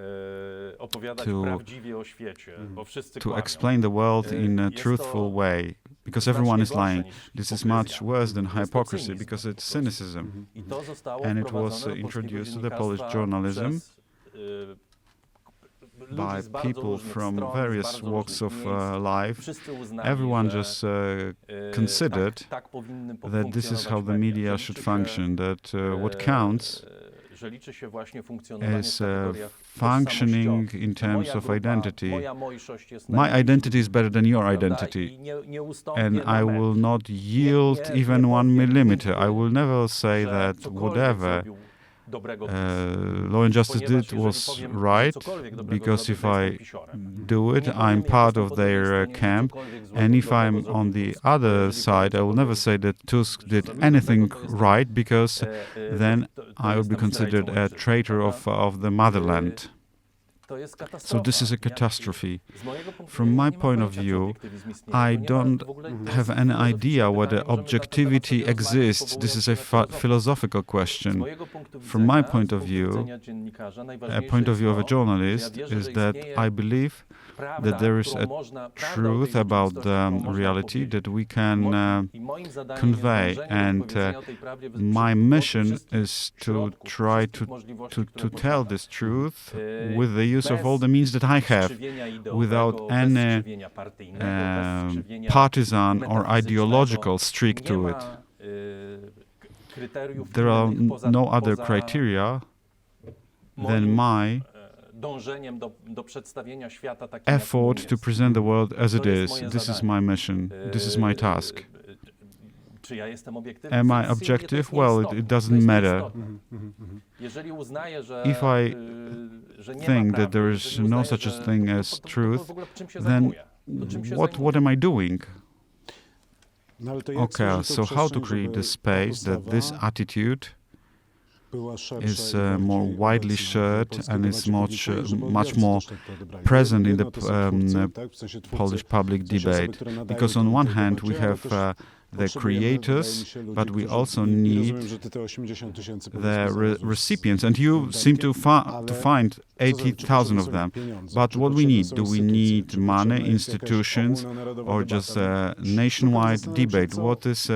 explain the world in a truthful way, because everyone is lying. This is much worse than hypocrisy, because it's cynicism. And it was introduced to the Polish journalism by people from various walks of life. Everyone just considered that this is how the media should function, that what counts is functioning in terms of identity. My identity is better than your identity, and I will not yield even 1 millimeter. I will never say that whatever Law and Justice did was right, because if I do it, I'm part of their camp, and if I'm on the other side, I will never say that Tusk did anything right, because then I would be considered a traitor of the motherland. So this is a catastrophe. From my point of view, I don't have any idea whether objectivity exists. This is a philosophical question. From my point of view, a point of view of a journalist, is that I believe that there is a truth about the reality that we can convey, and my mission is to try to tell this truth with the use of all the means that I have, without any partisan or ideological streak to it. There are no other criteria than my effort to present the world as it is. This is my mission. This is my task. Am I objective? Well, it doesn't matter. If I think that there is no such a thing as truth, then what am I doing? Okay, so how to create the space that this attitude is more widely shared and is much more present in the Polish public debate? Because on one hand we have the creators, but we also need the recipients, and you seem to find 80,000 of them. But what we need? Do we need money, institutions, or just a nationwide debate? What is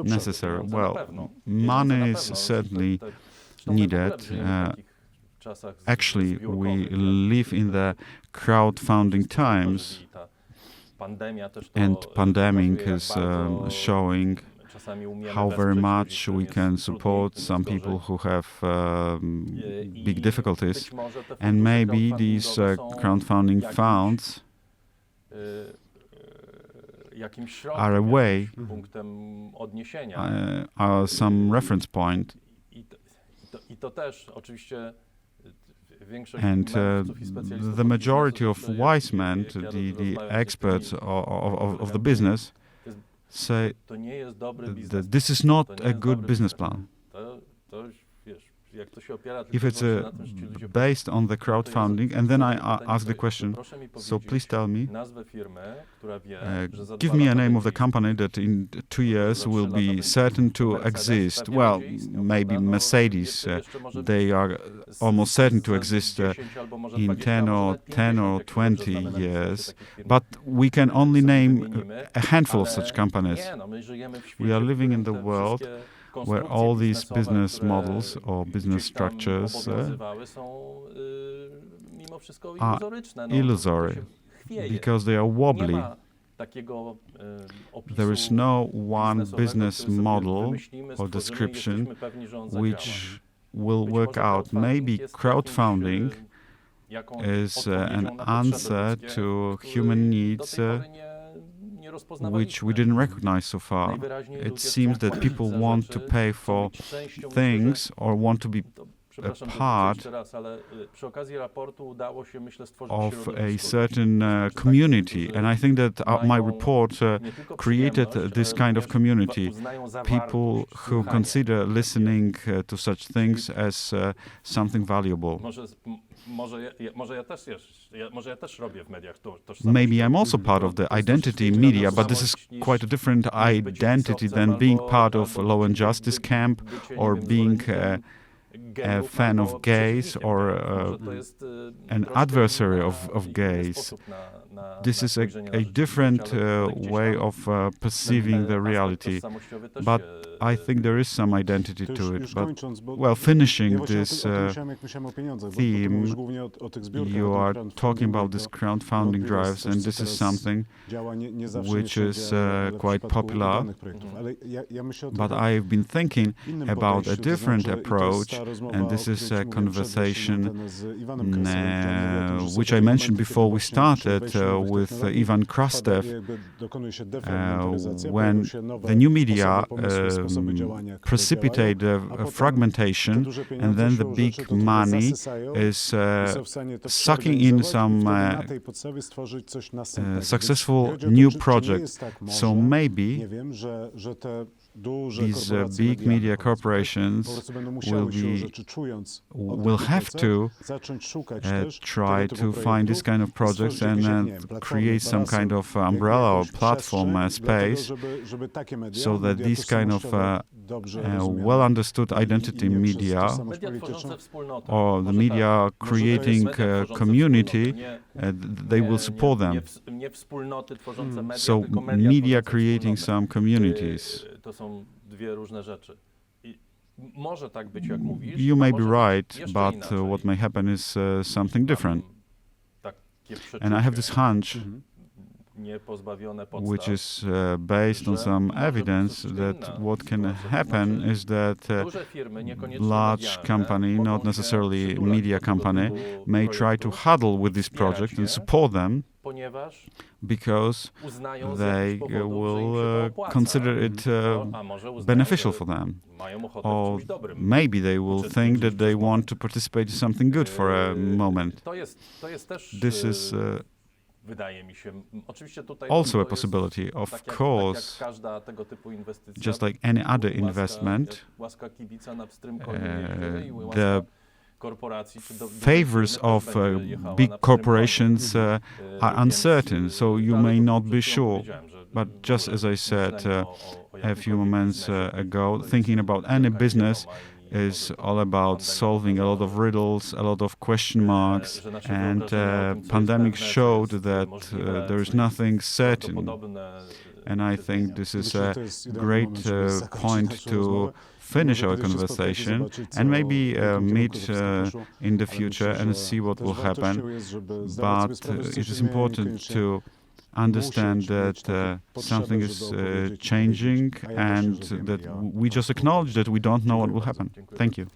necessary? Well, money is certainly needed. Actually, we live in the crowdfunding times, and pandemic is showing how very much we can support some people who have big difficulties, and maybe these crowdfunding funds are a way, are some reference point. And the majority of wise men, the experts of the business, say that this is not a good business plan. If it's based on the crowdfunding, and then I ask the question, so please tell me, give me a name of the company that in 2 years will be certain to exist. Well, maybe Mercedes, they are almost certain to exist in 10 or 20 years, but we can only name a handful of such companies. We are living in the world where all these business models or business structures are illusory, because they are wobbly. There is no one business model or description which will work out. Maybe crowdfunding is an answer to human needs which we didn't recognize so far. It seems that people want to pay for things or want to be part of a certain community. And I think that my report created this kind of community. People who consider listening to such things as something valuable. Maybe I'm also part of the identity media, but this is quite a different identity than being part of Law and Justice camp or being a fan of gays or an adversary of gays. This is a different way of perceiving the reality, but I think there is some identity to it. But, well, finishing this theme, you are talking about these crowdfunding drives, and this is something which is quite popular. But I've been thinking about a different approach, and this is a conversation which I mentioned before we started with Ivan Krastev, when the new media precipitate fragmentation, and then the big money is sucking in some successful new projects. So maybe these big media corporations will have to try to find this kind of projects and create some kind of umbrella or platform space, so that these kind of well-understood identity media or the media creating community, they will support them. So media creating some communities. You may be right, but what may happen is something different. And I have this hunch, which is based on some evidence, that what can happen is that large company, not necessarily media company, may try to huddle with this project and support them, because they will consider it beneficial for them. Or maybe they will think that they want to participate in something good for a moment. This is also a possibility. Of course, just like any other investment, the favors of big corporations are uncertain, so you may not be sure. But just as I said a few moments ago, thinking about any business is all about solving a lot of riddles, a lot of question marks, and pandemic showed that there is nothing certain. And I think this is a great point to finish our conversation and maybe meet in the future and see what will happen. But it is important to understand that something is changing, and that we just acknowledge that we don't know what will happen. Thank you.